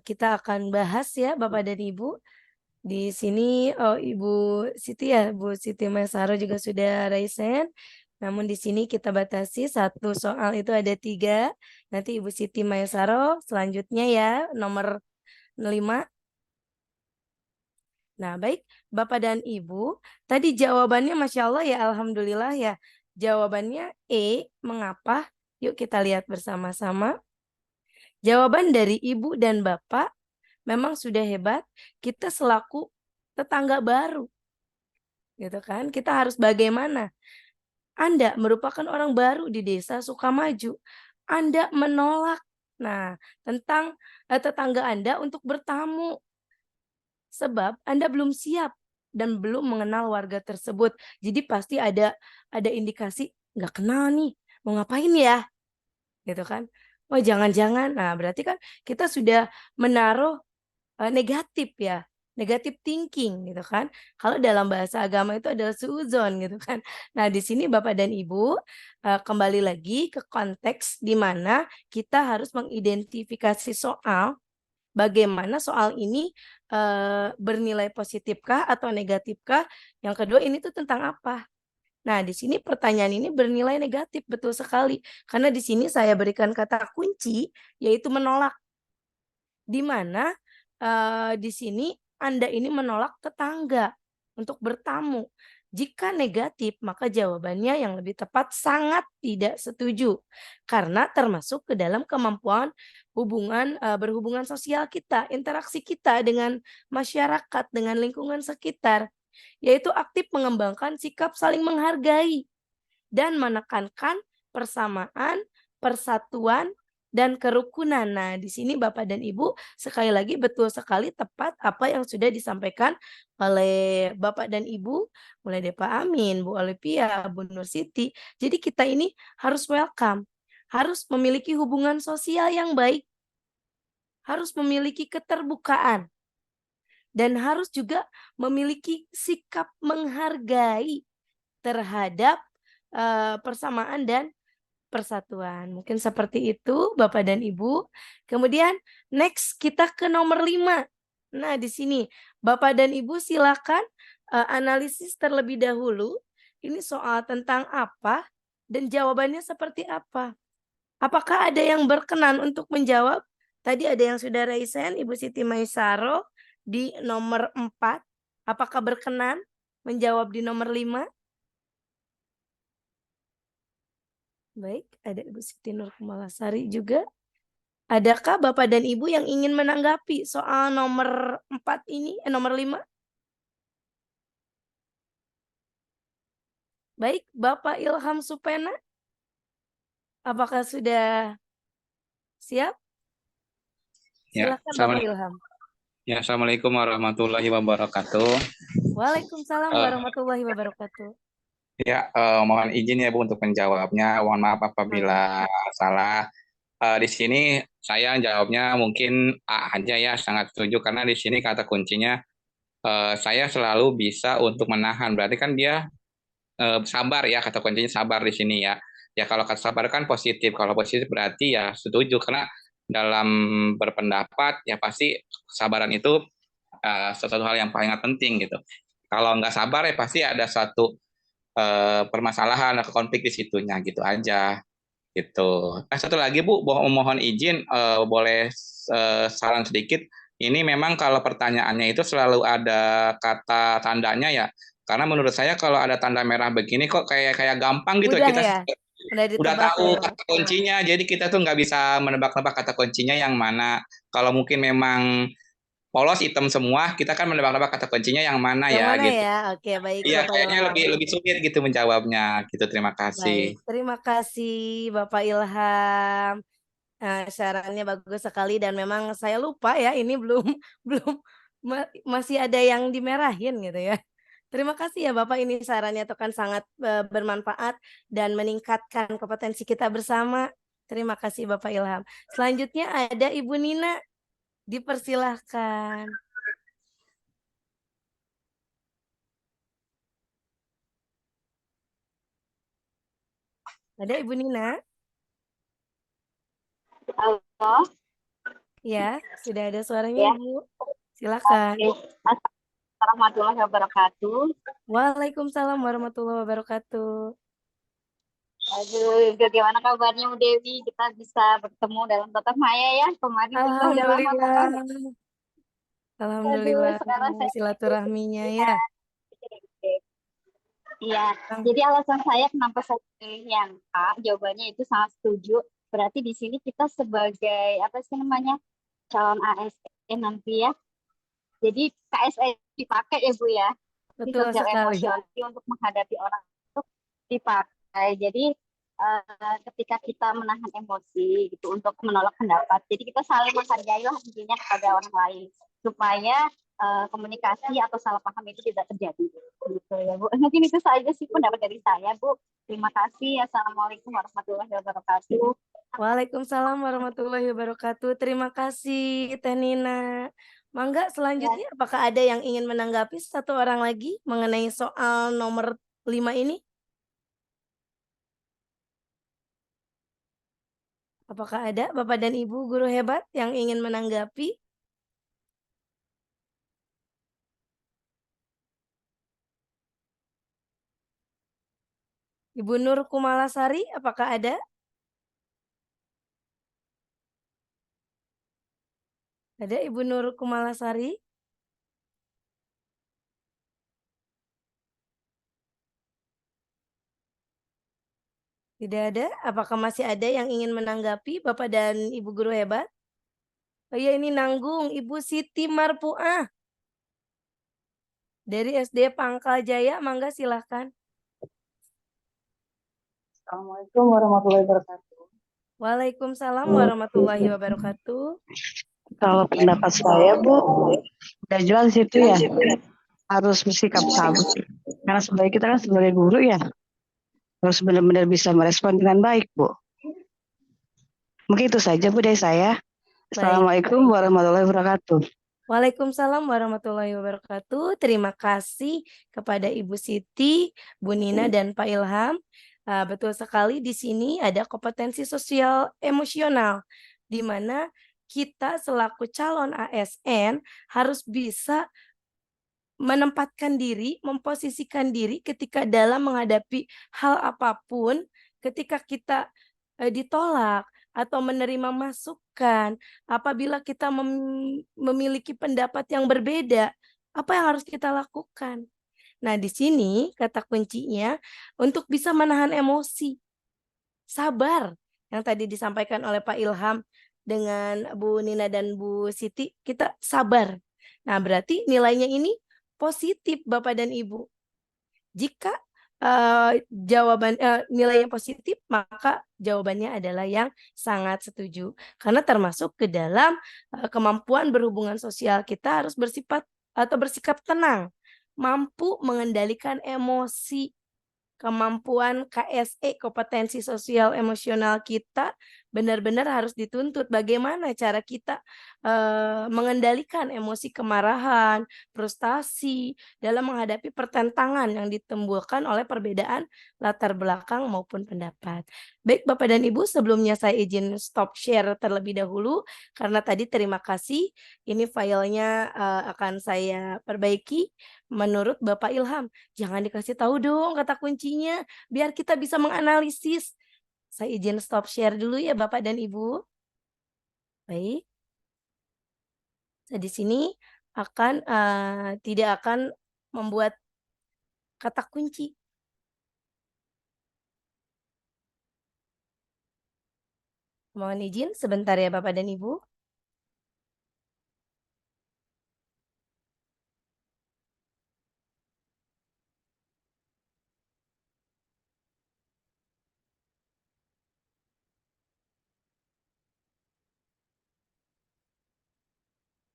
kita akan bahas ya Bapak dan Ibu. Di sini Ibu Siti ya, Bu Siti Maisaro juga sudah raise hand. Namun di sini kita batasi satu soal itu ada 3. Nanti Ibu Siti Maisaro selanjutnya ya nomor 5. Nah, baik Bapak dan Ibu, tadi jawabannya Masya Allah ya, Alhamdulillah ya. Jawabannya E, mengapa? Yuk kita lihat bersama-sama. Jawaban dari Ibu dan Bapak memang sudah hebat. Kita selaku tetangga baru, gitu kan? Kita harus bagaimana? Anda merupakan orang baru di desa Sukamaju. Anda menolak, nah, tentang tetangga Anda untuk bertamu. Sebab Anda belum siap dan belum mengenal warga tersebut. Jadi pasti ada indikasi nggak kenal nih, mau ngapain ya? Gitu kan. Oh jangan-jangan, nah berarti kan kita sudah menaruh negatif ya, negatif thinking gitu kan. Kalau dalam bahasa agama itu adalah suudzon gitu kan. Nah di sini Bapak dan Ibu kembali lagi ke konteks di mana kita harus mengidentifikasi soal bagaimana soal ini bernilai positifkah atau negatifkah. Yang kedua ini tuh tentang apa. Nah, di sini pertanyaan ini bernilai negatif betul sekali. Karena di sini saya berikan kata kunci yaitu menolak. Di mana di sini Anda ini menolak tetangga untuk bertamu. Jika negatif, maka jawabannya yang lebih tepat sangat tidak setuju. Karena termasuk ke dalam kemampuan berhubungan sosial kita, interaksi kita dengan masyarakat, dengan lingkungan sekitar. Yaitu aktif mengembangkan sikap saling menghargai dan menekankan persamaan, persatuan, dan kerukunan. Nah, di sini Bapak dan Ibu sekali lagi betul sekali tepat apa yang sudah disampaikan oleh Bapak dan Ibu, mulai dari Pak Amin, Bu Olivia, Bu Nur Siti. Jadi kita ini harus welcome, harus memiliki hubungan sosial yang baik, harus memiliki keterbukaan, dan harus juga memiliki sikap menghargai terhadap persamaan dan persatuan. Mungkin seperti itu Bapak dan Ibu. Kemudian next kita ke nomor 5. Nah, di sini Bapak dan Ibu silakan analisis terlebih dahulu. Ini soal tentang apa dan jawabannya seperti apa. Apakah ada yang berkenan untuk menjawab? Tadi ada yang sudah raise hand, Ibu Siti Maisaro di nomor 4. Apakah berkenan menjawab di nomor 5? Baik, ada Ibu Siti Nurkumalasari juga. Adakah Bapak dan Ibu yang ingin menanggapi soal nomor 4 ini, nomor 5? Baik, Bapak Ilham Supena, apakah sudah siap? Ya, Silakan Bapak Ilham. Ya, Assalamualaikum warahmatullahi wabarakatuh. Waalaikumsalam warahmatullahi wabarakatuh. Ya, mohon izin ya Bu untuk menjawabnya. Mohon maaf apabila salah. Di sini saya jawabnya mungkin A aja ya, sangat setuju karena di sini kata kuncinya saya selalu bisa untuk menahan. Berarti kan dia sabar ya, kata kuncinya sabar di sini ya. Ya kalau kata sabar kan positif. Kalau positif berarti ya setuju karena dalam berpendapat ya pasti kesabaran itu sesuatu hal yang paling penting gitu. Kalau nggak sabar ya pasti ada satu permasalahan atau konflik di situnya gitu aja gitu. Nah, satu lagi Bu, mohon izin boleh saran sedikit. Ini memang kalau pertanyaannya itu selalu ada kata tandanya ya. Karena menurut saya kalau ada tanda merah begini kok kayak gampang gitu. Mudah Kita ya, mudah udah ditebak tahu ya. kata kuncinya, jadi kita tuh nggak bisa menebak-nebak kata kuncinya yang mana. Kalau mungkin memang polos hitam semua, kita kan menebak-nebak kata kuncinya yang mana Yang ya mana gitu. ya? Oke, baik Iya, Bapak kayaknya Ilham. lebih sulit gitu menjawabnya gitu. Terima Baik, kasih. terima kasih Bapak Ilham. Sarannya bagus sekali dan memang saya lupa ya ini belum belum masih ada yang dimerahin gitu ya. Terima kasih ya Bapak, ini sarannya itu kan sangat bermanfaat dan meningkatkan kompetensi kita bersama. Terima kasih Bapak Ilham. Selanjutnya ada Ibu Nina, dipersilahkan. Ada Ibu Nina? Halo. Ya, sudah ada suaranya Ya. Ibu. Silakan. Assalamualaikum warahmatullahi wabarakatuh. Waalaikumsalam warahmatullahi wabarakatuh. Aduh, bagaimana kabarnya Bu Dewi? Kita bisa bertemu dalam tatap maya ya. Kemarin kita udah lama Alhamdulillah. kan. Alhamdulillah, Aduh, sekarang saya silaturahminya ya. Iya, jadi alasan saya kenapa saya pilih yang A, jawabannya itu sangat setuju. Berarti di sini kita sebagai apa sih namanya calon ASN nanti ya. Jadi KSN dipakai ya Bu ya, di Betul sosial sekali. emosional untuk menghadapi orang itu dipakai. Jadi ketika kita menahan emosi gitu untuk menolak pendapat, jadi kita saling menghargai lah intinya kepada orang lain supaya komunikasi atau salah paham itu tidak terjadi. Gitu ya Bu. Mungkin itu saja sih pendapat dari saya Bu. Terima kasih. Assalamualaikum warahmatullahi wabarakatuh. Waalaikumsalam warahmatullahi wabarakatuh. Terima kasih Teh Nina. Mangga selanjutnya apakah ada yang ingin menanggapi satu orang lagi mengenai soal nomor 5 ini? Apakah ada Bapak dan Ibu guru hebat yang ingin menanggapi? Ibu Nur Kumalasari, apakah ada? Ada Ibu Nur Kumalasari? Tidak ada. Apakah masih ada yang ingin menanggapi Bapak dan Ibu guru hebat? Oh iya, ini nanggung Ibu Siti Marpuah dari SD Pangkal Jaya. Mangga silahkan. Assalamualaikum warahmatullahi wabarakatuh. Waalaikumsalam warahmatullahi wabarakatuh. Kalau pendapat saya, Bu, udah jelas itu ya, harus bersikap sabar. Karena sebagai kita kan sebagai guru ya, harus benar-benar bisa merespon dengan baik, Bu. Mungkin itu saja, Bu, dari saya. Assalamualaikum warahmatullahi wabarakatuh. Waalaikumsalam warahmatullahi wabarakatuh. Terima kasih kepada Ibu Siti, Bu Nina, dan Pak Ilham. Betul sekali di sini ada kompetensi sosial emosional, di mana kita selaku calon ASN harus bisa menempatkan diri, memposisikan diri ketika dalam menghadapi hal apapun, ketika kita ditolak atau menerima masukan, apabila kita memiliki pendapat yang berbeda, apa yang harus kita lakukan? Nah, di sini kata kuncinya untuk bisa menahan emosi. Sabar yang tadi disampaikan oleh Pak Ilham dengan Bu Nina dan Bu Siti, kita sabar. Nah, berarti nilainya ini positif Bapak dan Ibu. Jika jawaban nilainya positif, maka jawabannya adalah yang sangat setuju. Karena termasuk ke dalam kemampuan berhubungan sosial kita harus bersifat atau bersikap tenang, mampu mengendalikan emosi. Kemampuan KSE, kompetensi sosial emosional kita benar-benar harus dituntut bagaimana cara kita mengendalikan emosi kemarahan, frustasi dalam menghadapi pertentangan yang ditimbulkan oleh perbedaan latar belakang maupun pendapat. Baik Bapak dan Ibu, sebelumnya saya izin stop share terlebih dahulu karena tadi terima kasih ini filenya akan saya perbaiki menurut Bapak Ilham. Jangan dikasih tahu dong kata kuncinya biar kita bisa menganalisis. Saya izin stop share dulu ya Bapak dan Ibu. Baik. Saya di sini akan tidak akan membuat kata kunci. Mohon izin sebentar ya Bapak dan Ibu.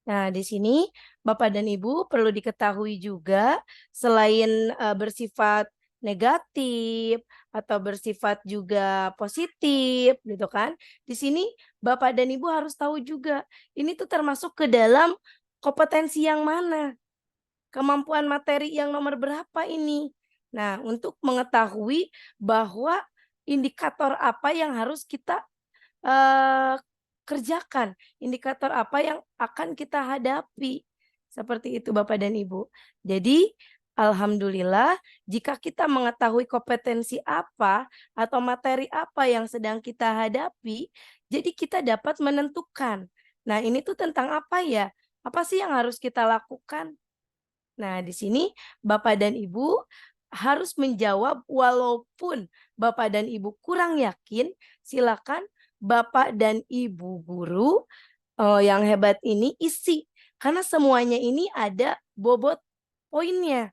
Nah, di sini Bapak dan Ibu perlu diketahui juga selain bersifat negatif atau bersifat juga positif gitu kan. Di sini Bapak dan Ibu harus tahu juga ini tuh termasuk ke dalam kompetensi yang mana? Kemampuan materi yang nomor berapa ini? Nah, untuk mengetahui bahwa indikator apa yang harus kita kerjakan, indikator apa yang akan kita hadapi. Seperti itu Bapak dan Ibu. Jadi alhamdulillah jika kita mengetahui kompetensi apa atau materi apa yang sedang kita hadapi, jadi kita dapat menentukan. Nah, ini tuh tentang apa ya? Apa sih yang harus kita lakukan? Nah, di sini Bapak dan Ibu harus menjawab walaupun Bapak dan Ibu kurang yakin, silakan Bapak dan Ibu guru yang hebat ini isi. Karena semuanya ini ada bobot poinnya.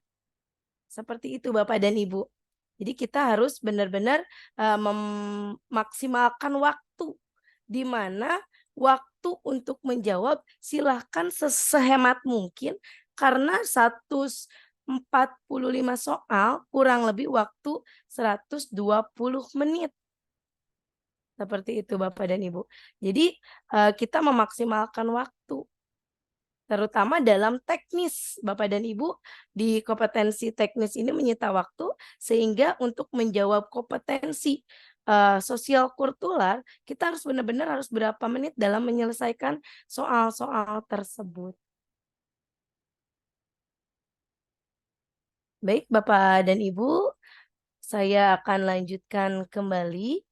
Seperti itu Bapak dan Ibu. Jadi kita harus benar-benar memaksimalkan waktu. Di mana waktu untuk menjawab silahkan sehemat mungkin. Karena 145 soal kurang lebih waktu 120 menit. Seperti itu Bapak dan Ibu. Jadi kita memaksimalkan waktu. Terutama dalam teknis. Bapak dan Ibu di kompetensi teknis ini menyita waktu. Sehingga untuk menjawab kompetensi sosial kultural, kita harus benar-benar harus berapa menit dalam menyelesaikan soal-soal tersebut. Baik Bapak dan Ibu, saya akan lanjutkan kembali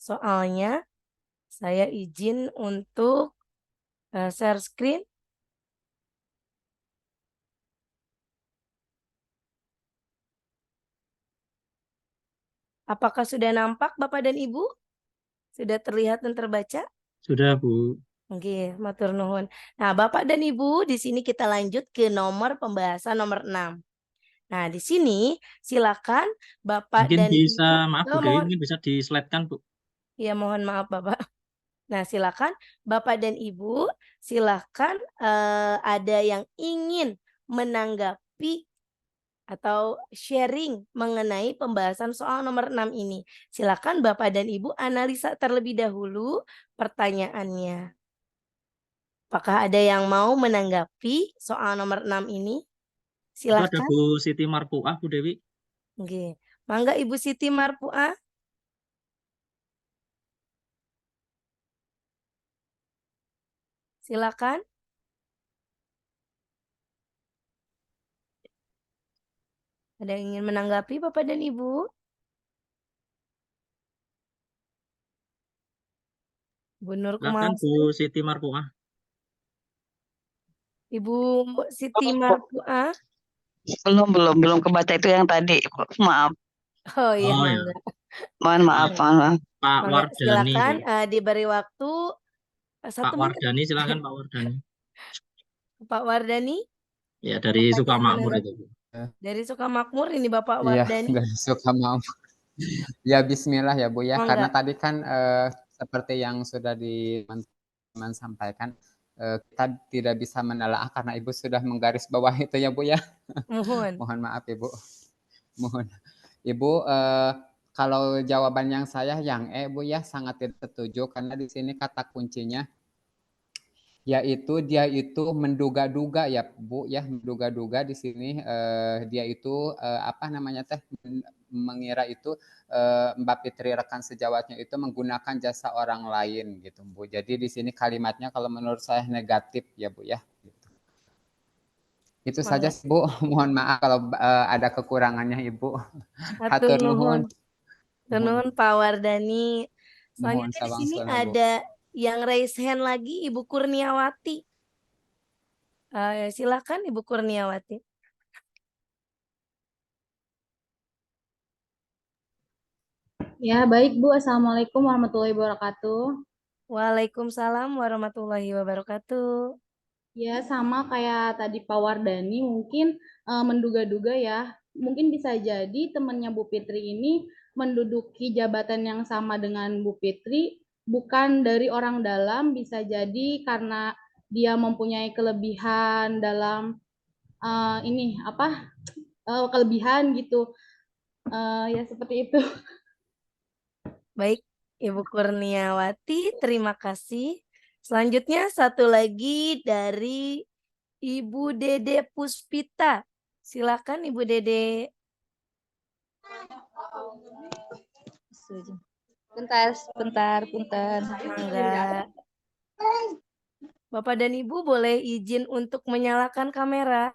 soalnya. Saya izin untuk share screen. Apakah sudah nampak Bapak dan Ibu? Sudah terlihat dan terbaca? Sudah, Bu. Oke, matur nuhun. Nah, Bapak dan Ibu, di sini kita lanjut ke nomor pembahasan nomor 6. Nah, di sini silakan Bapak Mungkin dan bisa, Ibu. maaf Bu Dewi, mungkin bisa di-slide-kan, Bu. Ya, mohon maaf Bapak. Nah, silakan Bapak dan Ibu, silakan ada yang ingin menanggapi atau sharing mengenai pembahasan soal nomor 6 ini. Silakan Bapak dan Ibu analisa terlebih dahulu pertanyaannya. Apakah ada yang mau menanggapi soal nomor 6 ini? Itu ada Silakan. Bu Siti Marpuah, Bu Dewi. Oke. Mangga Ibu Siti Marpuah. Silakan. Ada yang ingin menanggapi Bapak dan Ibu? Bu Nur Silakan Kumawasri. Bu Siti Marpuah. Ibu Siti Marpuah. Belum kebaca itu yang tadi. Maaf. Oh iya, Oh, ya. mangga. Mohon maaf. Pak Mangga, Wardani. silakan Bu. diberi waktu Pak 1 menit. Wardani, silakan Pak Wardani. Pak Wardani. Ya, dari Bapak ingin Sukamakmur menanggapi. itu, Bu. Dari Sukamakmur ini Bapak Iya, Wardani. dari Sukamakmur. Ya, bismillah ya Bu ya. Mangga. Karena tadi kan seperti yang sudah teman-teman sampaikan, kita tidak bisa menelaah karena Ibu sudah menggaris bawah itu ya Bu ya. Mohon. Mohon maaf Ibu. Mohon. Ibu Kalau jawaban yang saya yang Bu ya, sangat tidak setuju karena di sini kata kuncinya yaitu dia itu menduga-duga ya Bu ya, menduga-duga di sini dia itu apa namanya teh mengira itu Mbak Fitri rekan sejawatnya itu menggunakan jasa orang lain gitu Bu. Jadi di sini kalimatnya kalau menurut saya negatif ya Bu ya. Gitu. Itu saja Mangga. sih Bu. Mohon maaf kalau ada kekurangannya Ibu. Hatur Hatur nuhun. nuhun. Nuhun Pak Wardani. Nuhun Selanjutnya di sini sawangsana Bu. ada yang raise hand lagi Ibu Kurniawati. Silakan Ibu Kurniawati. Ya, baik Bu. Assalamualaikum warahmatullahi wabarakatuh. Waalaikumsalam warahmatullahi wabarakatuh. Ya, sama kayak tadi Pak Wardani, mungkin menduga-duga ya. Mungkin bisa jadi temannya Bu Fitri ini menduduki jabatan yang sama dengan Bu Fitri, bukan dari orang dalam, bisa jadi karena dia mempunyai kelebihan dalam kelebihan gitu. Ya, seperti itu. Baik, Ibu Kurniawati, terima kasih. Selanjutnya satu lagi dari Ibu Dede Puspita. Silakan Ibu Dede. Bentar. Mangga. Bapak dan Ibu boleh izin untuk menyalakan kamera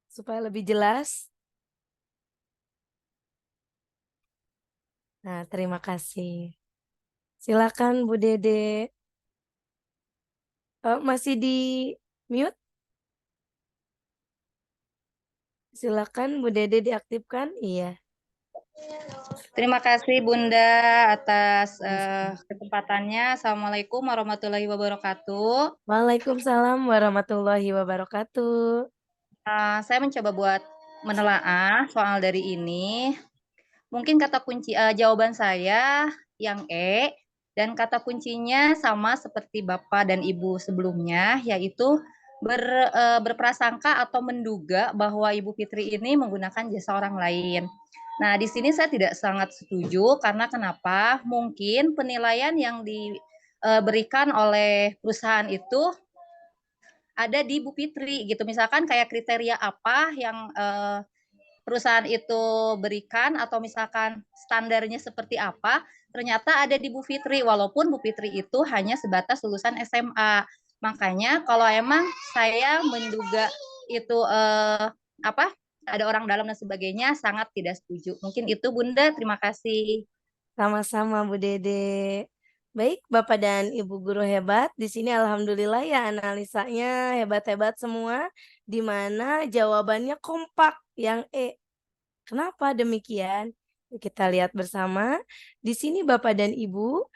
supaya lebih jelas. Nah, terima kasih. Silakan Bu Dede. Masih di mute? Silakan Bu Dede diaktifkan. Iya. Terima kasih Bunda atas kesempatannya. Assalamualaikum warahmatullahi wabarakatuh. Waalaikumsalam warahmatullahi wabarakatuh. Saya mencoba buat menelaah soal dari ini. Mungkin kata kunci jawaban saya yang E, dan kata kuncinya sama seperti Bapak dan Ibu sebelumnya, yaitu berprasangka atau menduga bahwa Ibu Fitri ini menggunakan jasa orang lain. Nah, di sini saya tidak sangat setuju karena kenapa? Mungkin penilaian yang diberikan oleh perusahaan itu ada di Bu Fitri gitu. Misalkan kayak kriteria apa yang perusahaan itu berikan atau misalkan standarnya seperti apa, ternyata ada di Bu Fitri walaupun Bu Fitri itu hanya sebatas lulusan SMA. Makanya kalau emang saya menduga itu ada orang dalam dan sebagainya, sangat tidak setuju. Mungkin itu Bunda, terima kasih. Sama-sama Bu Dede. Baik, Bapak dan Ibu guru hebat. Di sini alhamdulillah ya analisanya hebat-hebat semua, di mana jawabannya kompak yang E. Kenapa demikian? Kita lihat bersama. Di sini Bapak dan Ibu,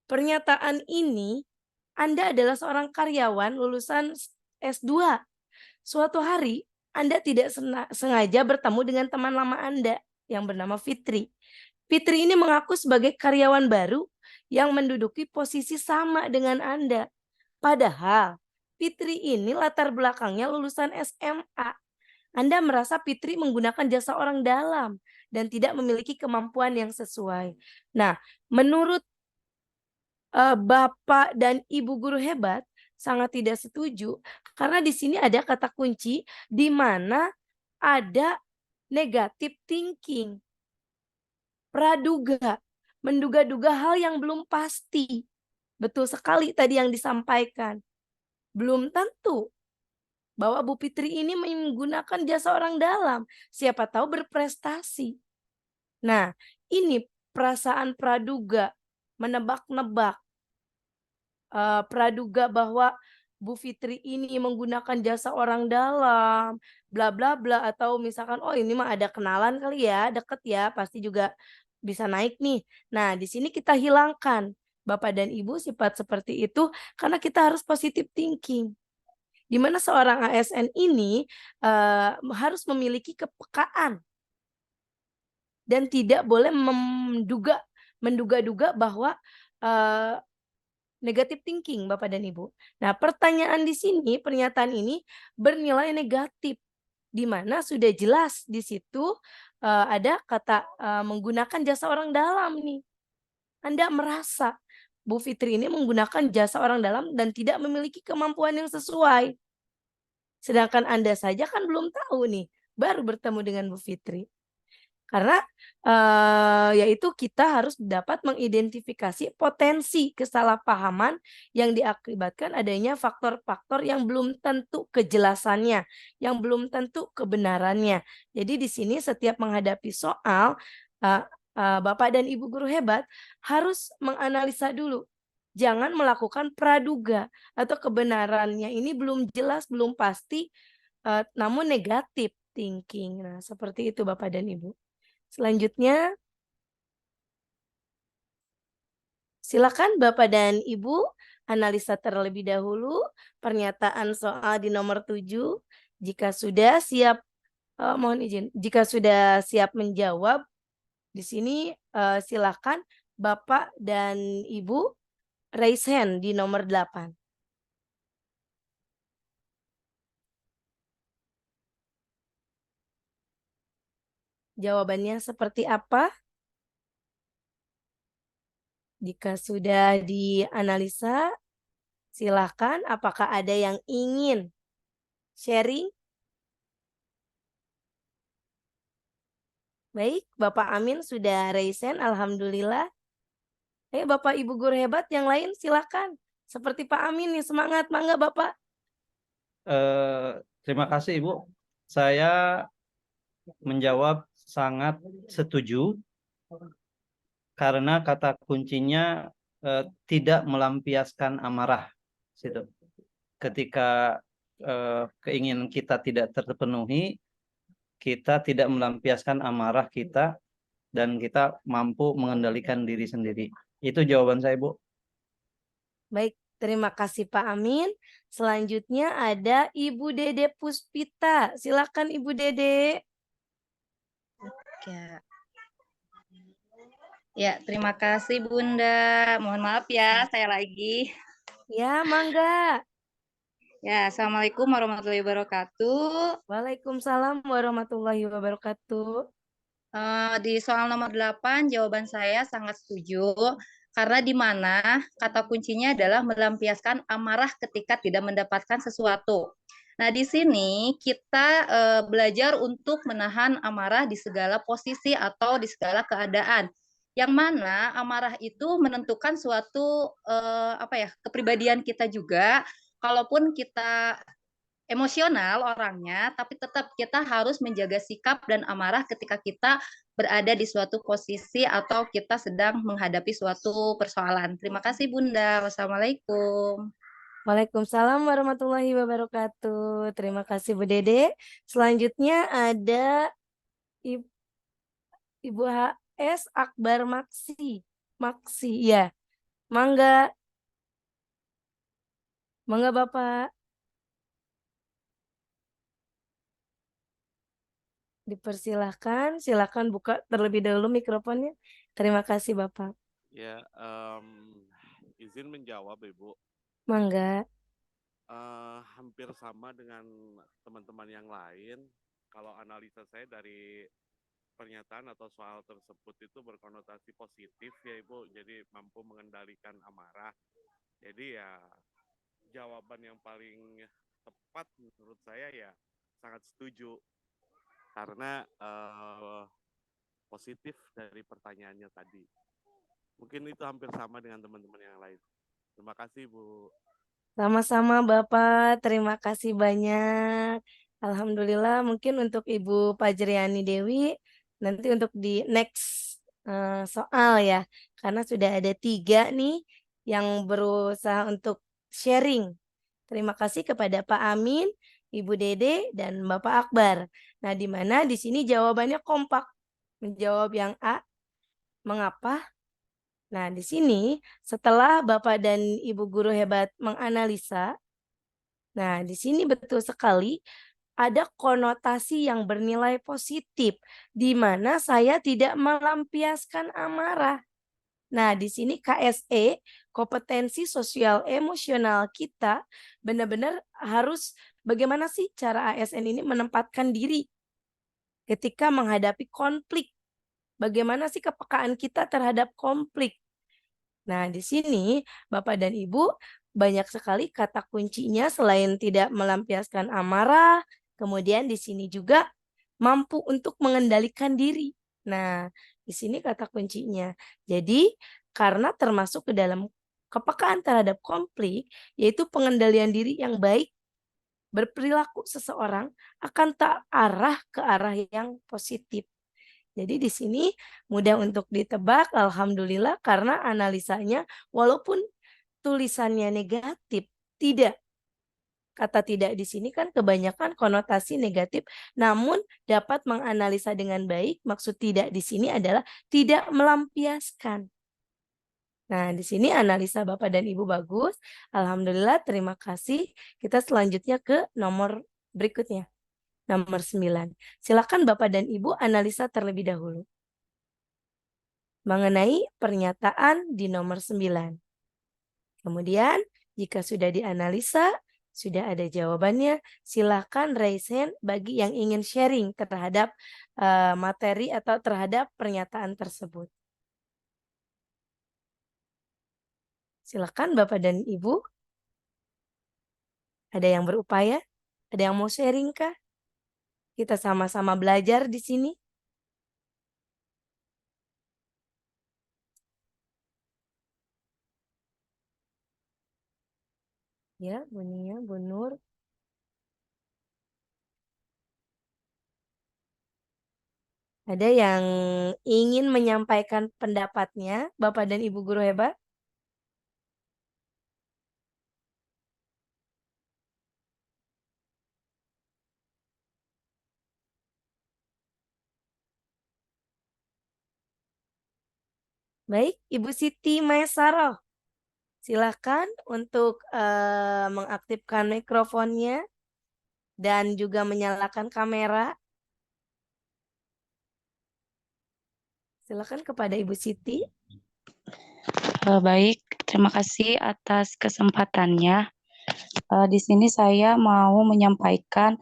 pernyataan ini Anda adalah seorang karyawan lulusan S2. Suatu hari Anda tidak sengaja bertemu dengan teman lama Anda yang bernama Fitri. Fitri ini mengaku sebagai karyawan baru yang menduduki posisi sama dengan Anda. Padahal Fitri ini latar belakangnya lulusan SMA. Anda merasa Fitri menggunakan jasa orang dalam dan tidak memiliki kemampuan yang sesuai. Nah, menurut Bapak dan Ibu guru hebat, sangat tidak setuju karena di sini ada kata kunci di mana ada negative thinking. Praduga, menduga-duga hal yang belum pasti. Betul sekali tadi yang disampaikan. Belum tentu bahwa Bu Fitri ini menggunakan jasa orang dalam. Siapa tahu berprestasi. Nah, ini perasaan praduga, menebak-nebak. Praduga bahwa Bu Fitri ini menggunakan jasa orang dalam, bla bla bla, atau misalkan oh ini mah ada kenalan kali ya, deket ya, pasti juga bisa naik nih. Nah, di sini kita hilangkan Bapak dan Ibu sifat seperti itu karena kita harus positive thinking. Di mana seorang ASN ini harus memiliki kepekaan dan tidak boleh menduga-duga bahwa negative thinking Bapak dan Ibu. Nah, pertanyaan di sini, pernyataan ini bernilai negatif. di mana sudah jelas di situ ada kata menggunakan jasa orang dalam nih. Anda merasa Bu Fitri ini menggunakan jasa orang dalam dan tidak memiliki kemampuan yang sesuai. Sedangkan Anda saja kan belum tahu nih, baru bertemu dengan Bu Fitri. Karena yaitu kita harus dapat mengidentifikasi potensi kesalahpahaman yang diakibatkan adanya faktor-faktor yang belum tentu kejelasannya, yang belum tentu kebenarannya. Jadi di sini setiap menghadapi soal, Bapak dan Ibu guru hebat harus menganalisa dulu. Jangan melakukan praduga atau kebenarannya ini belum jelas, belum pasti, namun negatif thinking. Nah, seperti itu Bapak dan Ibu. Selanjutnya, silakan Bapak dan Ibu analisa terlebih dahulu pernyataan soal di nomor 7. Jika sudah siap, mohon izin, jika sudah siap menjawab, di sini silakan Bapak dan Ibu raise hand di nomor 8. Jawabannya seperti apa? Jika sudah dianalisa, silakan. Apakah ada yang ingin sharing? Baik, Bapak Amin sudah raise hand, alhamdulillah. Bapak Ibu guru hebat yang lain silakan. Seperti Pak Amin nih, semangat, mangga Bapak. Terima kasih Ibu. Saya menjawab sangat setuju karena kata kuncinya tidak melampiaskan amarah. Situ. Ketika keinginan kita tidak terpenuhi, kita tidak melampiaskan amarah kita dan kita mampu mengendalikan diri sendiri. Itu jawaban saya, Bu. Baik, terima kasih Pak Amin. Selanjutnya ada Ibu Dede Puspita. Silakan Ibu Dede. Ya, terima kasih Bunda. Mohon maaf ya, saya lagi. Ya, mangga. Ya, Assalamualaikum warahmatullahi wabarakatuh. Waalaikumsalam warahmatullahi wabarakatuh. Di soal nomor 8, jawaban saya sangat setuju. Karena di mana kata kuncinya adalah melampiaskan amarah ketika tidak mendapatkan sesuatu. Nah, di sini kita belajar untuk menahan amarah di segala posisi atau di segala keadaan. Yang mana amarah itu menentukan suatu kepribadian kita juga. Kalaupun kita emosional orangnya, tapi tetap kita harus menjaga sikap dan amarah ketika kita berada di suatu posisi atau kita sedang menghadapi suatu persoalan. Terima kasih Bunda. Wassalamualaikum. Waalaikumsalam warahmatullahi wabarakatuh. Terima kasih Bu Dede. Selanjutnya ada Ibu HS Akbar Maksi. Ya. Mangga. Mangga Bapak. Dipersilahkan, silakan buka terlebih dahulu mikrofonnya. Terima kasih Bapak. Ya, izin menjawab Ibu. Mangga. Hampir sama dengan teman-teman yang lain. Kalau analisa saya dari pernyataan atau soal tersebut itu berkonotasi positif ya Ibu. Jadi mampu mengendalikan amarah. Jadi ya jawaban yang paling tepat menurut saya ya sangat setuju. Karena positif dari pertanyaannya tadi. Mungkin itu hampir sama dengan teman-teman yang lain. Terima kasih, Bu. Sama-sama Bapak, terima kasih banyak. Alhamdulillah, mungkin untuk Ibu Pajriani Dewi, nanti untuk di next soal ya. Karena sudah ada 3 nih yang berusaha untuk sharing. Terima kasih kepada Pak Amin, Ibu Dede, dan Bapak Akbar. Nah, di mana di sini jawabannya kompak. Menjawab yang A. Mengapa? Nah, di sini setelah Bapak dan Ibu guru hebat menganalisa, nah, di sini betul sekali ada konotasi yang bernilai positif, di mana saya tidak melampiaskan amarah. Nah, di sini KSE, kompetensi sosial emosional kita benar-benar harus bagaimana sih cara ASN ini menempatkan diri ketika menghadapi konflik. Bagaimana sih kepekaan kita terhadap konflik? Nah, di sini Bapak dan Ibu banyak sekali kata kuncinya selain tidak melampiaskan amarah, kemudian di sini juga mampu untuk mengendalikan diri. Nah, di sini kata kuncinya. Jadi, karena termasuk ke dalam kepekaan terhadap konflik, yaitu pengendalian diri yang baik, berperilaku seseorang akan terarah ke arah yang positif. Jadi di sini mudah untuk ditebak, alhamdulillah, karena analisanya walaupun tulisannya negatif, tidak. Kata tidak di sini kan kebanyakan konotasi negatif, namun dapat menganalisa dengan baik. Maksud tidak di sini adalah tidak melampiaskan. Nah, di sini analisa Bapak dan Ibu bagus. Alhamdulillah, terima kasih. Kita selanjutnya ke nomor berikutnya. Nomor 9. Silakan Bapak dan Ibu analisa terlebih dahulu mengenai pernyataan di nomor 9. Kemudian, jika sudah dianalisa, sudah ada jawabannya, silakan raise hand bagi yang ingin sharing terhadap materi atau terhadap pernyataan tersebut. Silakan Bapak dan Ibu. Ada yang berupaya? Ada yang mau sharing kah? Kita sama-sama belajar di sini. Ya, Bu Nia, Bu Nur. Ada yang ingin menyampaikan pendapatnya, Bapak dan Ibu guru hebat? Baik, Ibu Siti Maesaroh. Silakan untuk mengaktifkan mikrofonnya dan juga menyalakan kamera. Silakan kepada Ibu Siti. Baik, terima kasih atas kesempatannya. Di sini saya mau menyampaikan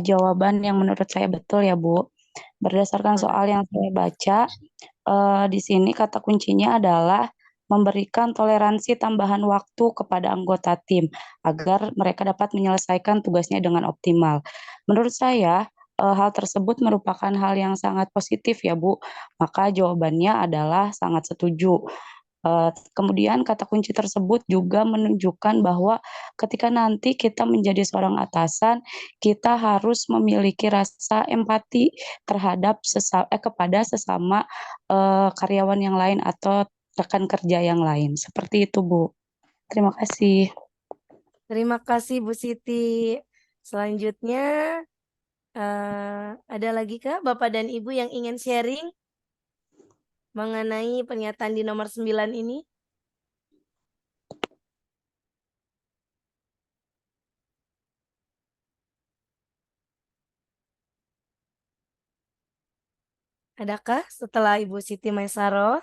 jawaban yang menurut saya betul ya, Bu. Berdasarkan soal yang saya baca, di sini kata kuncinya adalah memberikan toleransi tambahan waktu kepada anggota tim agar mereka dapat menyelesaikan tugasnya dengan optimal. Menurut saya, hal tersebut merupakan hal yang sangat positif ya, Bu. Maka jawabannya adalah sangat setuju. Kemudian kata kunci tersebut juga menunjukkan bahwa ketika nanti kita menjadi seorang atasan, kita harus memiliki rasa empati terhadap kepada sesama karyawan yang lain atau rekan kerja yang lain. Seperti itu, Bu. Terima kasih. Terima kasih Bu Siti. Selanjutnya ada lagi kah Bapak dan Ibu yang ingin sharing mengenai pernyataan di nomor 9 ini? Adakah setelah Ibu Siti Maesaroh,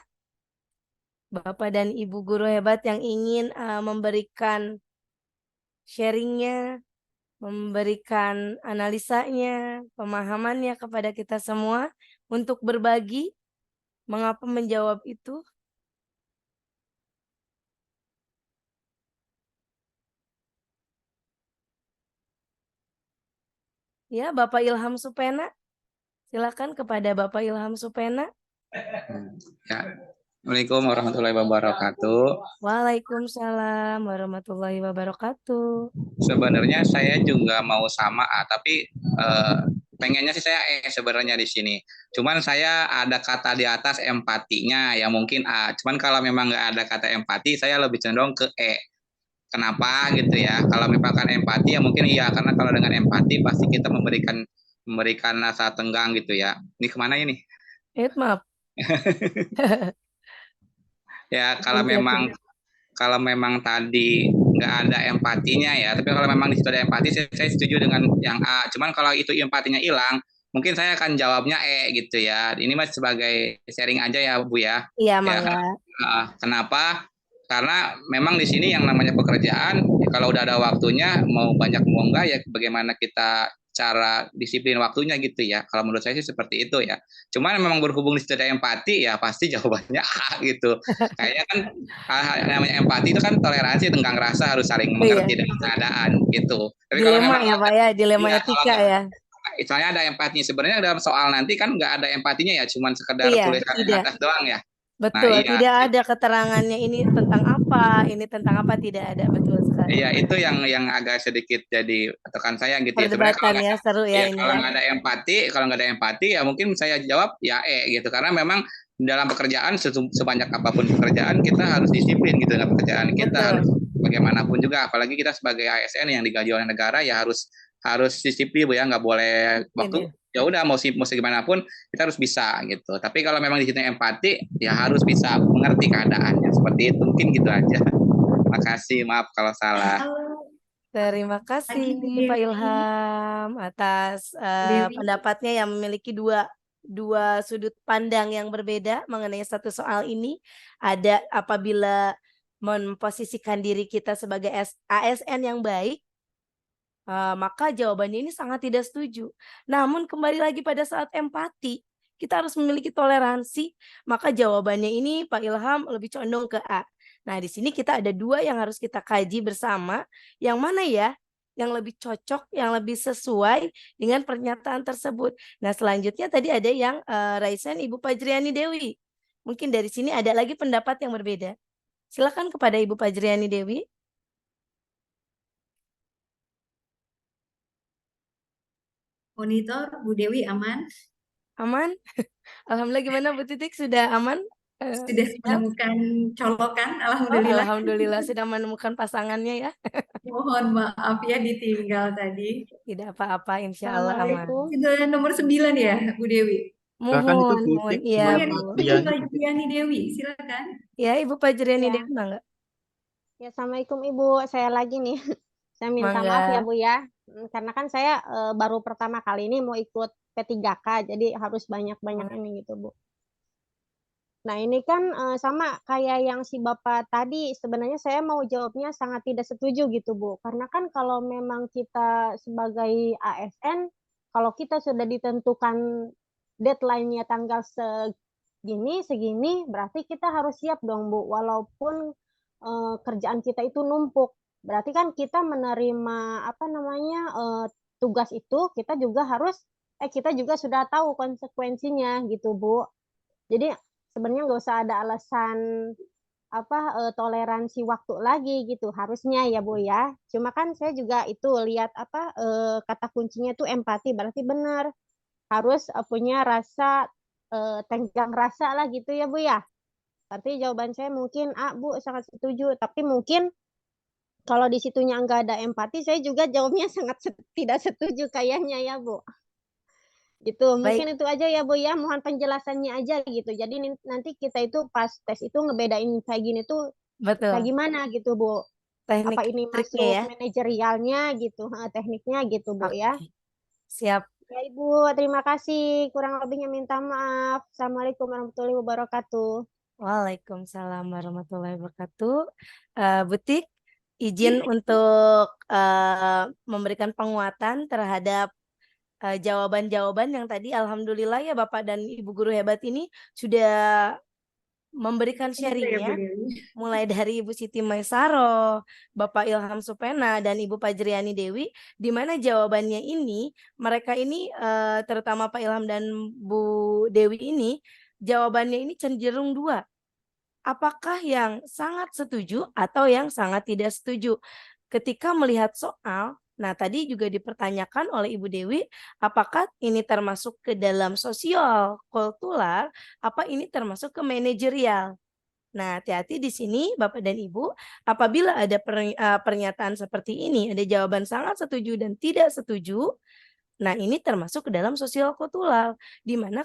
Bapak dan Ibu guru hebat yang ingin memberikan sharingnya, memberikan analisanya, pemahamannya kepada kita semua untuk berbagi mengapa menjawab itu? Ya, Bapak Ilham Supena. Silakan kepada Bapak Ilham Supena. Ya. Assalamualaikum warahmatullahi wabarakatuh. Waalaikumsalam warahmatullahi wabarakatuh. Sebenarnya saya juga mau sama A, tapi pengennya sih saya sebenarnya di sini. Cuman saya ada kata di atas empatinya yang mungkin A. Cuman kalau memang nggak ada kata empati, saya lebih cenderung ke E. Kenapa gitu ya? Kalau misalkan empati ya mungkin iya, karena kalau dengan empati pasti kita memberikan rasa tenggang gitu ya. Ini kemana ini? Maaf. Ya kalau memang tadi nggak ada empatinya ya, tapi kalau memang di situ ada empati, saya setuju dengan yang A. Cuman kalau itu empatinya hilang, mungkin saya akan jawabnya E gitu ya. Ini masih sebagai sharing aja ya Bu ya. Iya, Ya, Mangga. Kenapa? Karena memang di sini yang namanya pekerjaan, ya kalau udah ada waktunya, mau banyak mau enggak ya bagaimana kita cara disiplin waktunya gitu ya. Kalau menurut saya sih seperti itu ya. Cuman memang berhubung di situ ada empati ya pasti jawabannya A gitu. Kayaknya kan namanya empati itu kan toleransi, tenggang rasa, harus saling mengerti dengan keadaan gitu. Tapi kalau Dilema memang ya Pak ya, dilema iya, kalau etika ya. misalnya ada empatinya, sebenarnya dalam soal nanti kan nggak ada empatinya ya, cuman sekedar Iya, tulisan di tidak. atas doang ya. Nah Betul, iya, tidak ada keterangannya ini tentang apa, ini tentang apa, tidak ada, betul sekali. iya itu yang agak sedikit jadi tekan saya gitu ya. Sebenarnya kalau Perdebatan ya, seru ya ini kalau ya. nggak ada empati, ya mungkin saya jawab ya gitu, karena memang dalam pekerjaan sebanyak apapun pekerjaan kita harus disiplin gitu dalam pekerjaan kita, harus bagaimanapun juga, apalagi kita sebagai ASN yang digaji oleh negara ya harus disiplin Bu ya, nggak boleh waktu ya udah mau gimana pun kita harus bisa gitu. Tapi kalau memang di situ empati ya harus bisa mengerti keadaannya, seperti itu. Mungkin gitu aja. Makasih, maaf kalau salah. Terima kasih Pak Ilham atas Dewi. pendapatnya yang memiliki dua sudut pandang yang berbeda mengenai satu soal ini. Ada apabila memposisikan diri kita sebagai ASN yang baik, maka jawabannya ini sangat tidak setuju. Namun kembali lagi pada saat empati, kita harus memiliki toleransi, maka jawabannya ini Pak Ilham lebih condong ke A. Nah, di sini kita ada dua yang harus kita kaji bersama, yang mana ya yang lebih cocok, yang lebih sesuai dengan pernyataan tersebut. Nah, selanjutnya tadi ada yang Raisen Ibu Fajriani Dewi. Mungkin dari sini ada lagi pendapat yang berbeda. Silakan kepada Ibu Fajriani Dewi. Monitor, Bu Dewi aman? Aman? Alhamdulillah, gimana Bu Titik, sudah aman? Sudah menemukan colokan, Oh, alhamdulillah. alhamdulillah sudah menemukan pasangannya ya. Mohon maaf ya ditinggal tadi. Tidak apa-apa, insya Allah aman. Sudah nomor 9 ya, Bu Dewi? Mohon, iya Bu. Ibu Fajriani Dewi, silakan. Ya, Ibu Fajriani Ya. Dewi, mangga. Ya, Assalamualaikum Ibu, saya lagi nih. Saya minta maaf ya Mangga. Bu ya, karena kan saya baru pertama kali ini mau ikut P3K, jadi harus banyak-banyak ini gitu Bu. Nah ini kan sama kayak yang si Bapak tadi, sebenarnya saya mau jawabnya sangat tidak setuju gitu Bu, karena kan kalau memang kita sebagai ASN, kalau kita sudah ditentukan deadline-nya tanggal segini, berarti kita harus siap dong Bu, walaupun kerjaan kita itu numpuk. Berarti kan kita menerima tugas itu, kita juga sudah tahu konsekuensinya gitu Bu. Jadi sebenarnya nggak usah ada alasan toleransi waktu lagi gitu, harusnya ya Bu ya. Cuma kan saya juga itu lihat kata kuncinya itu empati, berarti benar harus punya rasa tenggang rasa lah gitu ya Bu ya. Berarti jawaban saya mungkin A Bu, sangat setuju. Tapi mungkin kalau di situnya nggak ada empati, saya juga jawabnya sangat tidak setuju kayaknya ya Bu. Gitu, mungkin itu aja ya Bu ya, mohon penjelasannya aja gitu. Jadi nanti kita itu pas tes itu ngebedain kayak gini tuh kayak gimana gitu Bu. Teknik Apa ini masuk ya? manajerialnya gitu, tekniknya gitu Bu ya. Siap. Ya Ibu, terima kasih. Kurang lebihnya minta maaf. Assalamualaikum warahmatullahi wabarakatuh. Waalaikumsalam warahmatullahi wabarakatuh. Butik, izin untuk memberikan penguatan terhadap jawaban-jawaban yang tadi. Alhamdulillah ya Bapak dan Ibu guru hebat ini sudah memberikan sharingnya, mulai dari Ibu Siti Maisaro, Bapak Ilham Supena, dan Ibu Fajriani Dewi, di mana jawabannya ini, mereka ini terutama Pak Ilham dan Bu Dewi ini, jawabannya ini cenderung dua. Apakah yang sangat setuju atau yang sangat tidak setuju? Ketika melihat soal, nah tadi juga dipertanyakan oleh Ibu Dewi, apakah ini termasuk ke dalam sosial kultural, apa ini termasuk ke manajerial? Nah, hati-hati di sini Bapak dan Ibu, apabila ada pernyataan seperti ini, ada jawaban sangat setuju dan tidak setuju, nah ini termasuk ke dalam sosial kultural, di mana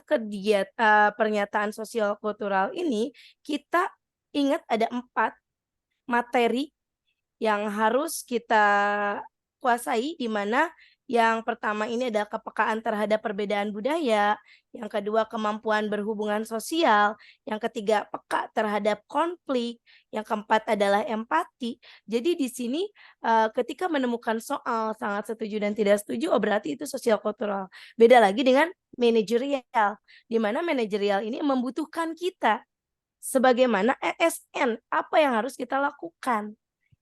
pernyataan sosial kultural ini kita ingat ada 4 materi yang harus kita kuasai, di mana Yang pertama ini adalah kepekaan terhadap perbedaan budaya, yang kedua kemampuan berhubungan sosial, yang ketiga peka terhadap konflik, yang keempat adalah empati. Jadi di sini ketika menemukan soal sangat setuju dan tidak setuju, oh berarti itu sosial kultural. Beda lagi dengan manajerial, di mana manajerial ini membutuhkan kita sebagaimana ASN, apa yang harus kita lakukan.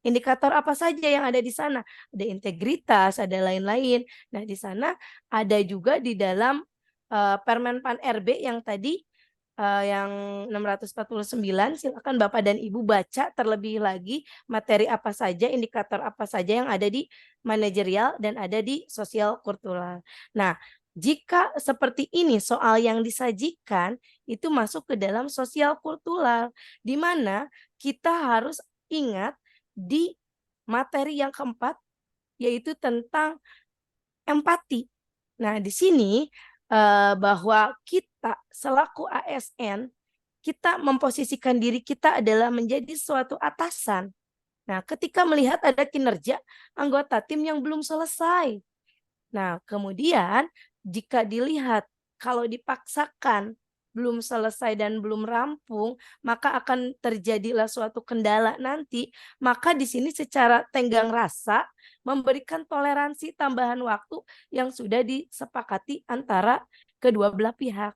Indikator apa saja yang ada di sana? Ada integritas, ada lain-lain. Nah, di sana ada juga di dalam Permen Pan RB yang tadi yang 649, silakan Bapak dan Ibu baca terlebih lagi materi apa saja, indikator apa saja yang ada di manajerial dan ada di sosial kultural. Nah, jika seperti ini soal yang disajikan itu masuk ke dalam sosial kultural, di mana kita harus ingat di materi yang keempat, yaitu tentang empati. Nah, di sini bahwa kita selaku ASN, kita memposisikan diri kita adalah menjadi suatu atasan. Nah, ketika melihat ada kinerja anggota tim yang belum selesai. Nah, kemudian jika dilihat kalau dipaksakan belum selesai dan belum rampung, maka akan terjadilah suatu kendala nanti. Maka di sini secara tenggang rasa memberikan toleransi tambahan waktu yang sudah disepakati antara kedua belah pihak.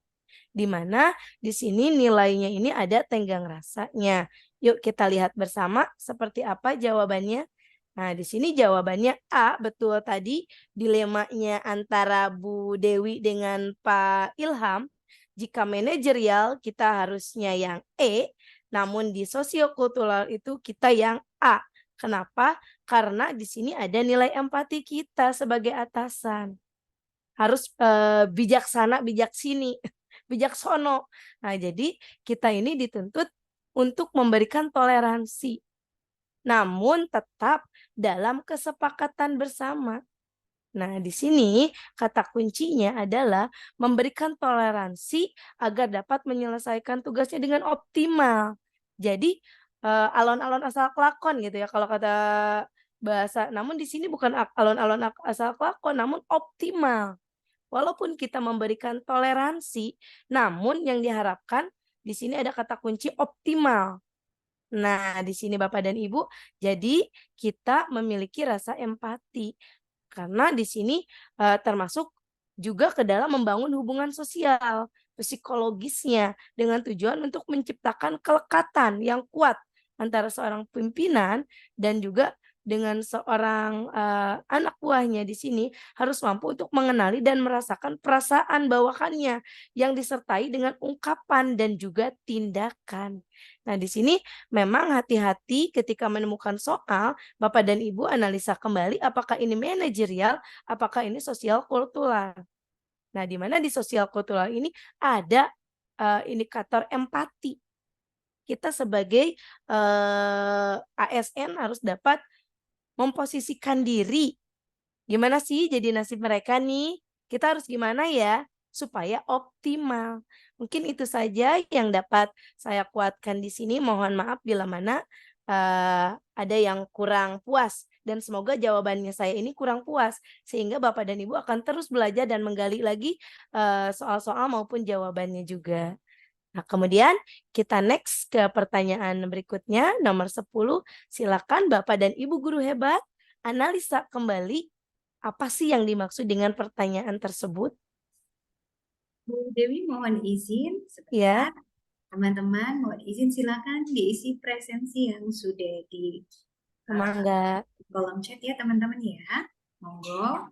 Di mana di sini nilainya ini ada tenggang rasanya. Yuk kita lihat bersama seperti apa jawabannya. Nah, di sini jawabannya A, betul tadi dilemanya antara Bu Dewi dengan Pak Ilham. Jika manajerial kita harusnya yang E, namun di sosiokultural itu kita yang A. Kenapa? Karena di sini ada nilai empati kita sebagai atasan. Harus bijaksana, bijaksini, bijaksono. Nah, jadi kita ini dituntut untuk memberikan toleransi. Namun tetap dalam kesepakatan bersama. Nah, di sini kata kuncinya adalah memberikan toleransi agar dapat menyelesaikan tugasnya dengan optimal. Jadi alon-alon asal kelakon gitu ya kalau kata bahasa. Namun di sini bukan alon-alon asal kelakon, namun optimal. Walaupun kita memberikan toleransi, namun yang diharapkan di sini ada kata kunci optimal. Nah, di sini Bapak dan Ibu, jadi kita memiliki rasa empati. Karena di sini termasuk juga ke dalam membangun hubungan sosial, psikologisnya, dengan tujuan untuk menciptakan kelekatan yang kuat antara seorang pimpinan dan juga dengan seorang anak buahnya. Di sini harus mampu untuk mengenali dan merasakan perasaan bawahannya yang disertai dengan ungkapan dan juga tindakan. Nah, di sini memang hati-hati ketika menemukan soal, Bapak dan Ibu analisa kembali apakah ini manajerial, apakah ini sosial kultural. Nah, di mana di sosial kultural ini ada indikator empati. Kita sebagai ASN harus dapat memposisikan diri. Gimana sih jadi nasib mereka nih? Kita harus gimana ya supaya optimal. Mungkin itu saja yang dapat saya kuatkan di sini. Mohon maaf bila mana ada yang kurang puas. Dan semoga jawabannya saya ini kurang puas. Sehingga Bapak dan Ibu akan terus belajar dan menggali lagi soal-soal maupun jawabannya juga. Nah, kemudian kita next ke pertanyaan berikutnya, nomor 10. Silakan Bapak dan Ibu guru hebat, analisa kembali apa sih yang dimaksud dengan pertanyaan tersebut. Bu Dewi mohon izin Ya. sebentar. Teman-teman mohon izin silakan diisi presensi yang sudah di Mangga. kolom chat ya teman-teman ya. Monggo.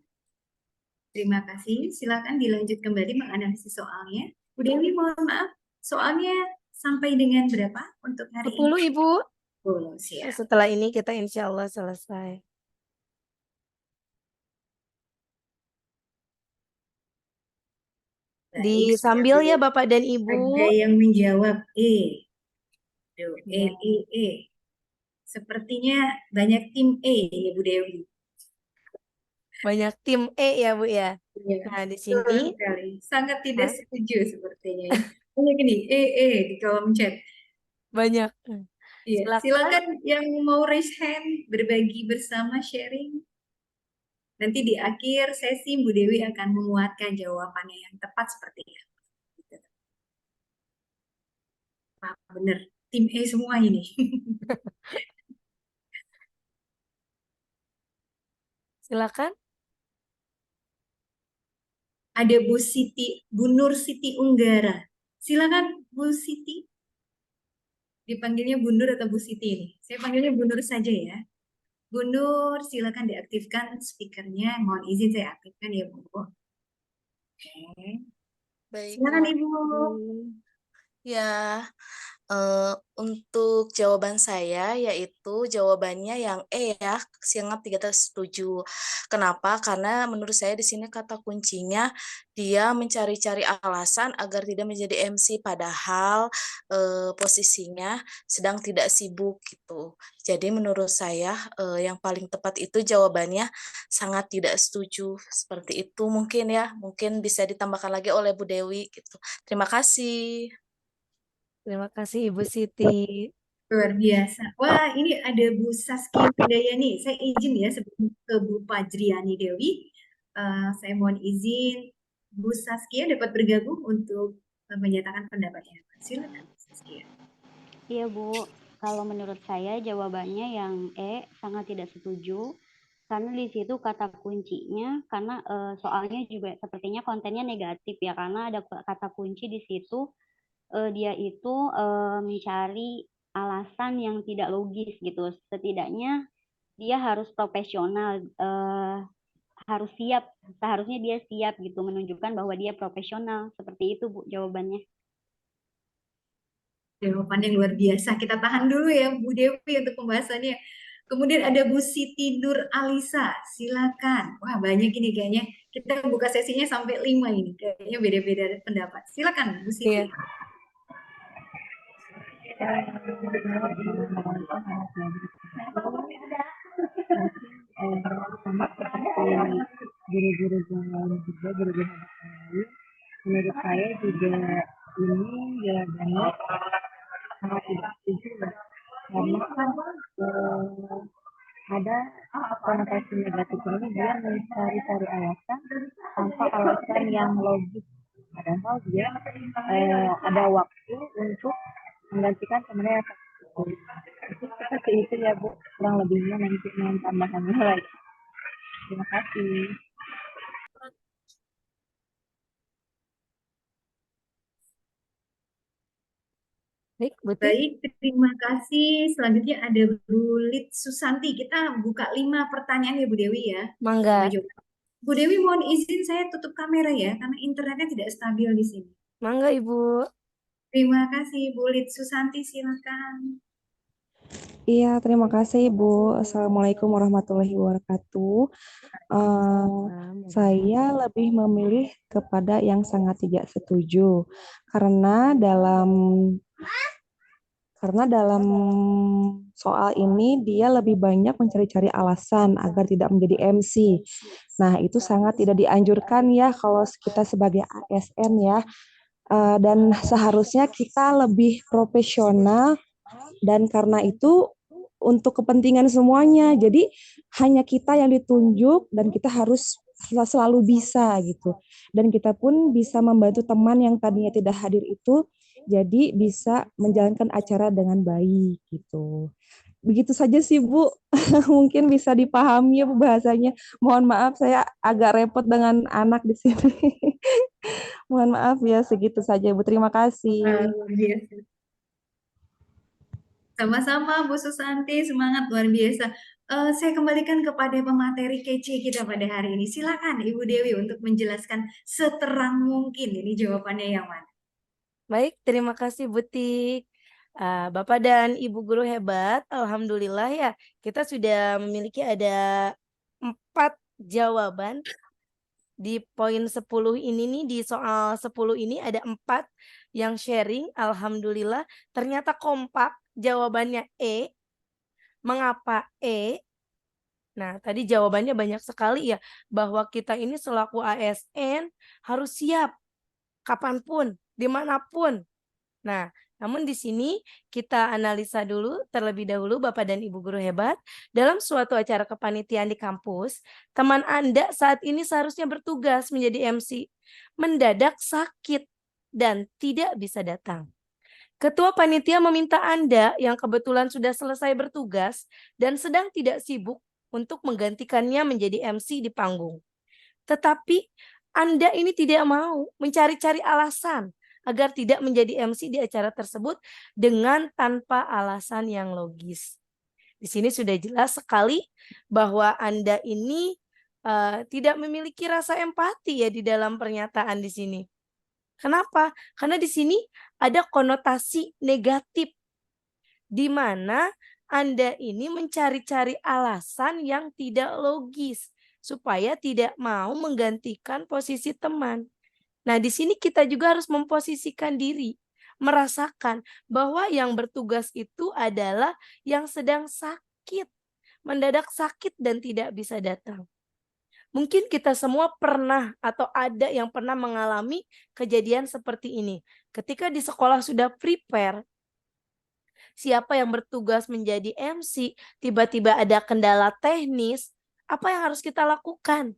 Terima kasih. Silakan dilanjut kembali menganalisis soalnya. Bu Dewi mohon maaf, soalnya sampai dengan berapa untuk hari 10 ini? Ibu. 10, siap. Setelah ini kita insya Allah selesai. Baik, Sambil ya Bapak dan Ibu. ada yang menjawab E. Tuh, E. Sepertinya banyak tim E ya Bu Dewi. Banyak tim E ya Bu ya. Iya, Nah, di betul sini sekali. Sangat tidak setuju sepertinya. Banyak ini E di kolom chat. banyak. Iya, silakan yang mau raise hand berbagi bersama sharing. Nanti di akhir sesi Bu Dewi akan menguatkan jawabannya yang tepat seperti apa. Gitu. Wah, bener, tim E semua ini. Silakan. Ada Bu Siti, Bu Nur Siti Unggara. Silakan Bu Siti. Dipanggilnya Bu Nur atau Bu Siti ini? Saya panggilnya Bu Nur saja ya. Bu Nur, silakan diaktifkan speakernya. Mohon izin saya aktifkan ya Bu. Oke. Baik, Silakan terima Ibu. kasih. Ya, untuk jawaban saya yaitu jawabannya yang E ya, sangat tidak setuju. Kenapa? Karena menurut saya di sini kata kuncinya dia mencari-cari alasan agar tidak menjadi MC, padahal posisinya sedang tidak sibuk gitu. Jadi menurut saya yang paling tepat itu jawabannya sangat tidak setuju. Seperti itu mungkin ya, mungkin bisa ditambahkan lagi oleh Bu Dewi gitu. Terima kasih. Terima kasih Ibu Siti. Luar biasa. Wah, ini ada Bu Saskia Handayani. Saya izin ya sebelum ke Bu Fajriani Dewi. Saya mohon izin Bu Saskia dapat bergabung untuk menyatakan pendapatnya. Silakan Bu Saskia. Iya Bu, kalau menurut saya jawabannya yang E, sangat tidak setuju. Karena di situ kata kuncinya, karena soalnya juga sepertinya kontennya negatif ya, karena ada kata kunci di situ, dia itu mencari alasan yang tidak logis gitu. Setidaknya dia harus profesional, harus siap, seharusnya dia siap gitu, menunjukkan bahwa dia profesional. Seperti itu Bu jawabannya. Jawaban yang luar biasa. Kita tahan dulu ya Bu Dewi untuk pembahasannya. Kemudian ada Bu Siti Nur Alisa. Silakan. Wah, banyak ini kayaknya. Kita buka sesinya sampai 5 ini. Kayaknya beda-beda pendapat. Silakan Bu Siti. Iya. Sama seperti guru-guru yang lain juga, guru-guru yang lain, menurut saya juga ini jawabannya sangat tidak setuju ya. Karena kan ada konotasi negatif ini, dia mencari-cari alasan tanpa alasan yang logis, padahal dia ada waktu untuk menggantikan temannya yang sakit. Itu seperti itu ya Bu, kurang lebihnya nanti mau tambahannya lagi. Terima kasih. Baik, Baik, terima kasih. Selanjutnya ada Bu Lid Susanti. Kita buka 5 pertanyaan ya Bu Dewi ya. Mangga. Bu Dewi mohon izin saya tutup kamera ya, karena internetnya tidak stabil di sini. Mangga Ibu. Terima kasih Bu Lid Susanti, silakan. Iya, terima kasih Ibu. Assalamualaikum warahmatullahi wabarakatuh. Saya lebih memilih kepada yang sangat tidak setuju karena dalam soal ini dia lebih banyak mencari-cari alasan agar tidak menjadi MC. Nah, itu sangat tidak dianjurkan ya kalau kita sebagai ASN ya. Dan seharusnya kita lebih profesional, dan karena itu untuk kepentingan semuanya. Jadi hanya kita yang ditunjuk dan kita harus selalu bisa gitu. Dan kita pun bisa membantu teman yang tadinya tidak hadir itu jadi bisa menjalankan acara dengan baik gitu. Begitu saja sih Bu. Mungkin bisa dipahami ya Bu bahasanya. Mohon maaf saya agak repot dengan anak di sini. Mohon maaf ya, segitu saja Bu. Terima kasih. Sama-sama Bu Susanti, semangat luar biasa. Saya kembalikan kepada pemateri kece kita pada hari ini. Silakan Ibu Dewi untuk menjelaskan seterang mungkin ini jawabannya yang mana. Baik, terima kasih Butik. Bapak dan Ibu guru hebat, alhamdulillah ya, kita sudah memiliki ada 4 jawaban di poin 10 ini nih, di soal 10 ini ada 4 yang sharing, alhamdulillah ternyata kompak. Jawabannya E. Mengapa E? Nah, tadi jawabannya banyak sekali ya, bahwa kita ini selaku ASN harus siap kapanpun, dimanapun. Nah, Namun di sini kita analisa dulu terlebih dahulu Bapak dan Ibu guru hebat, dalam suatu acara kepanitiaan di kampus, teman Anda saat ini seharusnya bertugas menjadi MC, mendadak sakit dan tidak bisa datang. Ketua panitia meminta Anda yang kebetulan sudah selesai bertugas dan sedang tidak sibuk untuk menggantikannya menjadi MC di panggung. Tetapi Anda ini tidak mau mencari-cari alasan agar tidak menjadi MC di acara tersebut dengan tanpa alasan yang logis. Di sini sudah jelas sekali bahwa Anda ini tidak memiliki rasa empati ya di dalam pernyataan di sini. Kenapa? Karena di sini ada konotasi negatif di mana Anda ini mencari-cari alasan yang tidak logis supaya tidak mau menggantikan posisi teman. Nah, di sini kita juga harus memposisikan diri, merasakan bahwa yang bertugas itu adalah yang sedang sakit, mendadak sakit dan tidak bisa datang. Mungkin kita semua pernah atau ada yang pernah mengalami kejadian seperti ini. Ketika di sekolah sudah prepare, siapa yang bertugas menjadi MC, tiba-tiba ada kendala teknis, apa yang harus kita lakukan?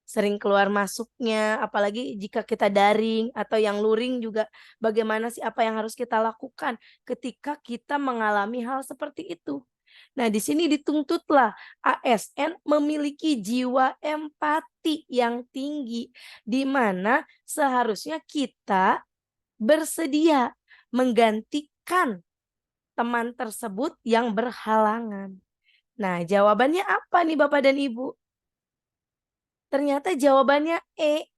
Sering keluar masuknya, apalagi jika kita daring atau yang luring juga, bagaimana sih apa yang harus kita lakukan ketika kita mengalami hal seperti itu. Nah, di sini dituntutlah ASN memiliki jiwa empati yang tinggi, di mana seharusnya kita bersedia menggantikan teman tersebut yang berhalangan. Nah, jawabannya apa nih Bapak dan Ibu? Ternyata jawabannya E.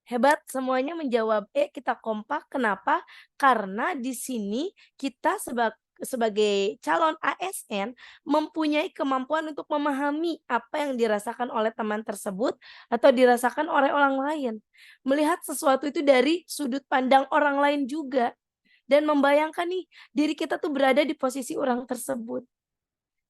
Hebat, semuanya menjawab E, kita kompak. Kenapa? Karena di sini kita sebagai calon ASN mempunyai kemampuan untuk memahami apa yang dirasakan oleh teman tersebut atau dirasakan oleh orang lain. Melihat sesuatu itu dari sudut pandang orang lain juga. Dan membayangkan nih, diri kita tuh berada di posisi orang tersebut.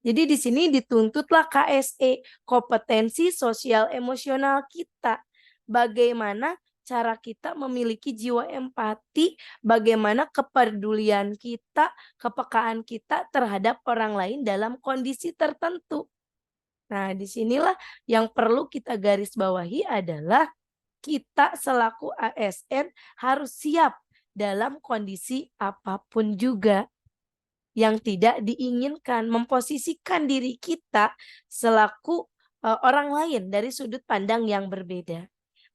Jadi di sini dituntutlah KSE, kompetensi sosial emosional kita. Bagaimana cara kita memiliki jiwa empati, bagaimana kepedulian kita, kepekaan kita terhadap orang lain dalam kondisi tertentu. Nah, disinilah yang perlu kita garis bawahi adalah kita selaku ASN harus siap dalam kondisi apapun juga yang tidak diinginkan, memposisikan diri kita selaku orang lain dari sudut pandang yang berbeda.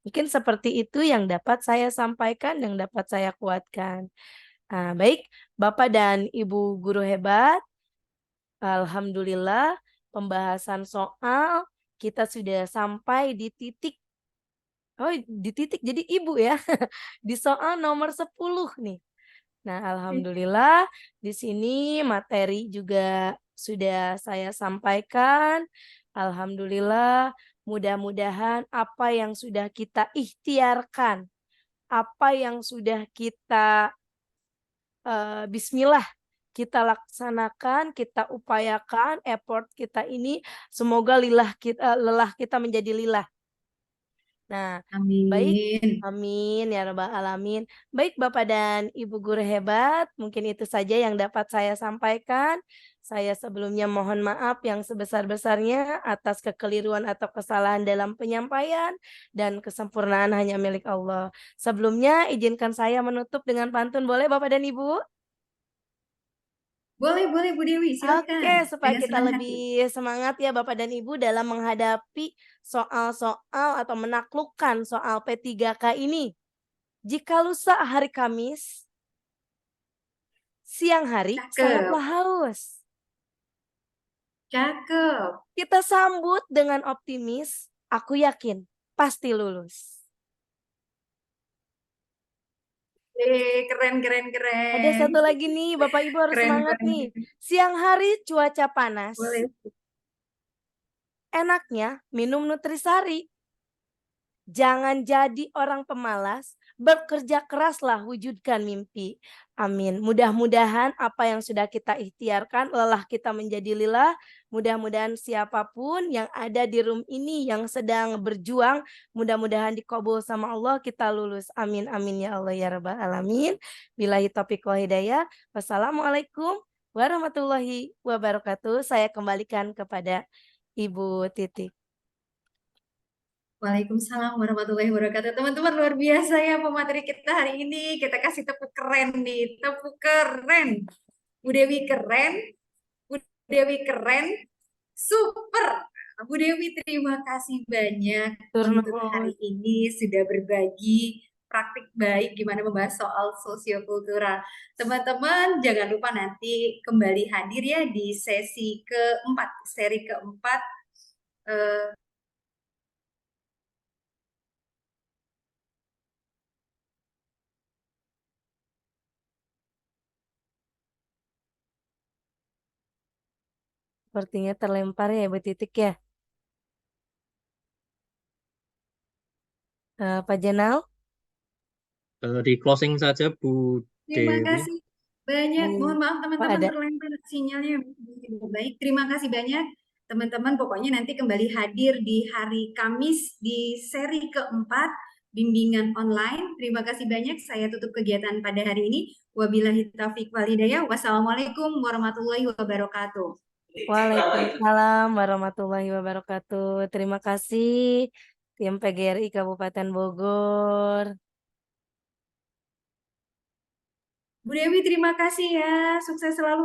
Mungkin seperti itu yang dapat saya sampaikan, yang dapat saya kuatkan. Baik, Bapak dan Ibu guru hebat, alhamdulillah pembahasan soal kita sudah sampai di titik, jadi Ibu ya, di soal nomor 10 nih. Nah, alhamdulillah di sini materi juga sudah saya sampaikan. Alhamdulillah, mudah-mudahan apa yang sudah kita ikhtiarkan, apa yang sudah kita bismillah kita laksanakan, kita upayakan, effort kita ini semoga lelah kita menjadi lillah. Nah, baik, amin ya rabbal alamin. Baik Bapak dan Ibu guru hebat, mungkin itu saja yang dapat saya sampaikan. Saya sebelumnya mohon maaf yang sebesar-besarnya atas kekeliruan atau kesalahan dalam penyampaian dan kesempurnaan hanya milik Allah. Sebelumnya izinkan saya menutup dengan pantun, boleh Bapak dan Ibu? Boleh Bu Dewi, silakan. Oke, supaya Dengan kita senang hati. lebih semangat ya Bapak dan Ibu dalam menghadapi soal-soal atau menaklukkan soal P3K ini. Jika lusa hari Kamis, siang hari sangatlah haus. Cakep. Kita sambut dengan optimis, aku yakin pasti lulus. Keren. Ada satu lagi nih, Bapak Ibu harus semangat nih. Siang hari cuaca panas. Boleh. Enaknya minum nutrisari. Jangan jadi orang pemalas, bekerja keraslah wujudkan mimpi. Amin. Mudah-mudahan apa yang sudah kita ikhtiarkan, lelah kita menjadi lilah. Mudah-mudahan siapapun yang ada di room ini yang sedang berjuang, mudah-mudahan dikabul sama Allah, kita lulus. Amin, amin ya Allah ya Rabbal Alamin. Billahi taufiq wal hidayah. Wassalamualaikum warahmatullahi wabarakatuh. Saya kembalikan kepada Ibu Titik. Waalaikumsalam warahmatullahi wabarakatuh. Teman-teman luar biasa ya pemateri kita hari ini. Kita kasih tepuk keren nih, tepuk keren. Bu Dewi keren, Bu Dewi keren, super. Bu Dewi terima kasih banyak untuk hari ini sudah berbagi praktik baik gimana membahas soal sosiokultural. Teman-teman jangan lupa nanti kembali hadir ya di sesi keempat, seri keempat. Sepertinya terlempar ya Ibu Titik ya. Pak Jenal? Di closing saja Bu Terima Dewi. kasih banyak. Mohon maaf teman-teman ada. terlempar sinyalnya tidak baik. Terima kasih banyak teman-teman. Pokoknya nanti kembali hadir di hari Kamis di seri keempat bimbingan online. Terima kasih banyak. Saya tutup kegiatan pada hari ini. Wabillahi taufiq wal hidayah. Wassalamualaikum warahmatullahi wabarakatuh. Waalaikumsalam warahmatullahi wabarakatuh. Terima kasih tim PGRI Kabupaten Bogor. Bu Dewi terima kasih ya. Sukses selalu.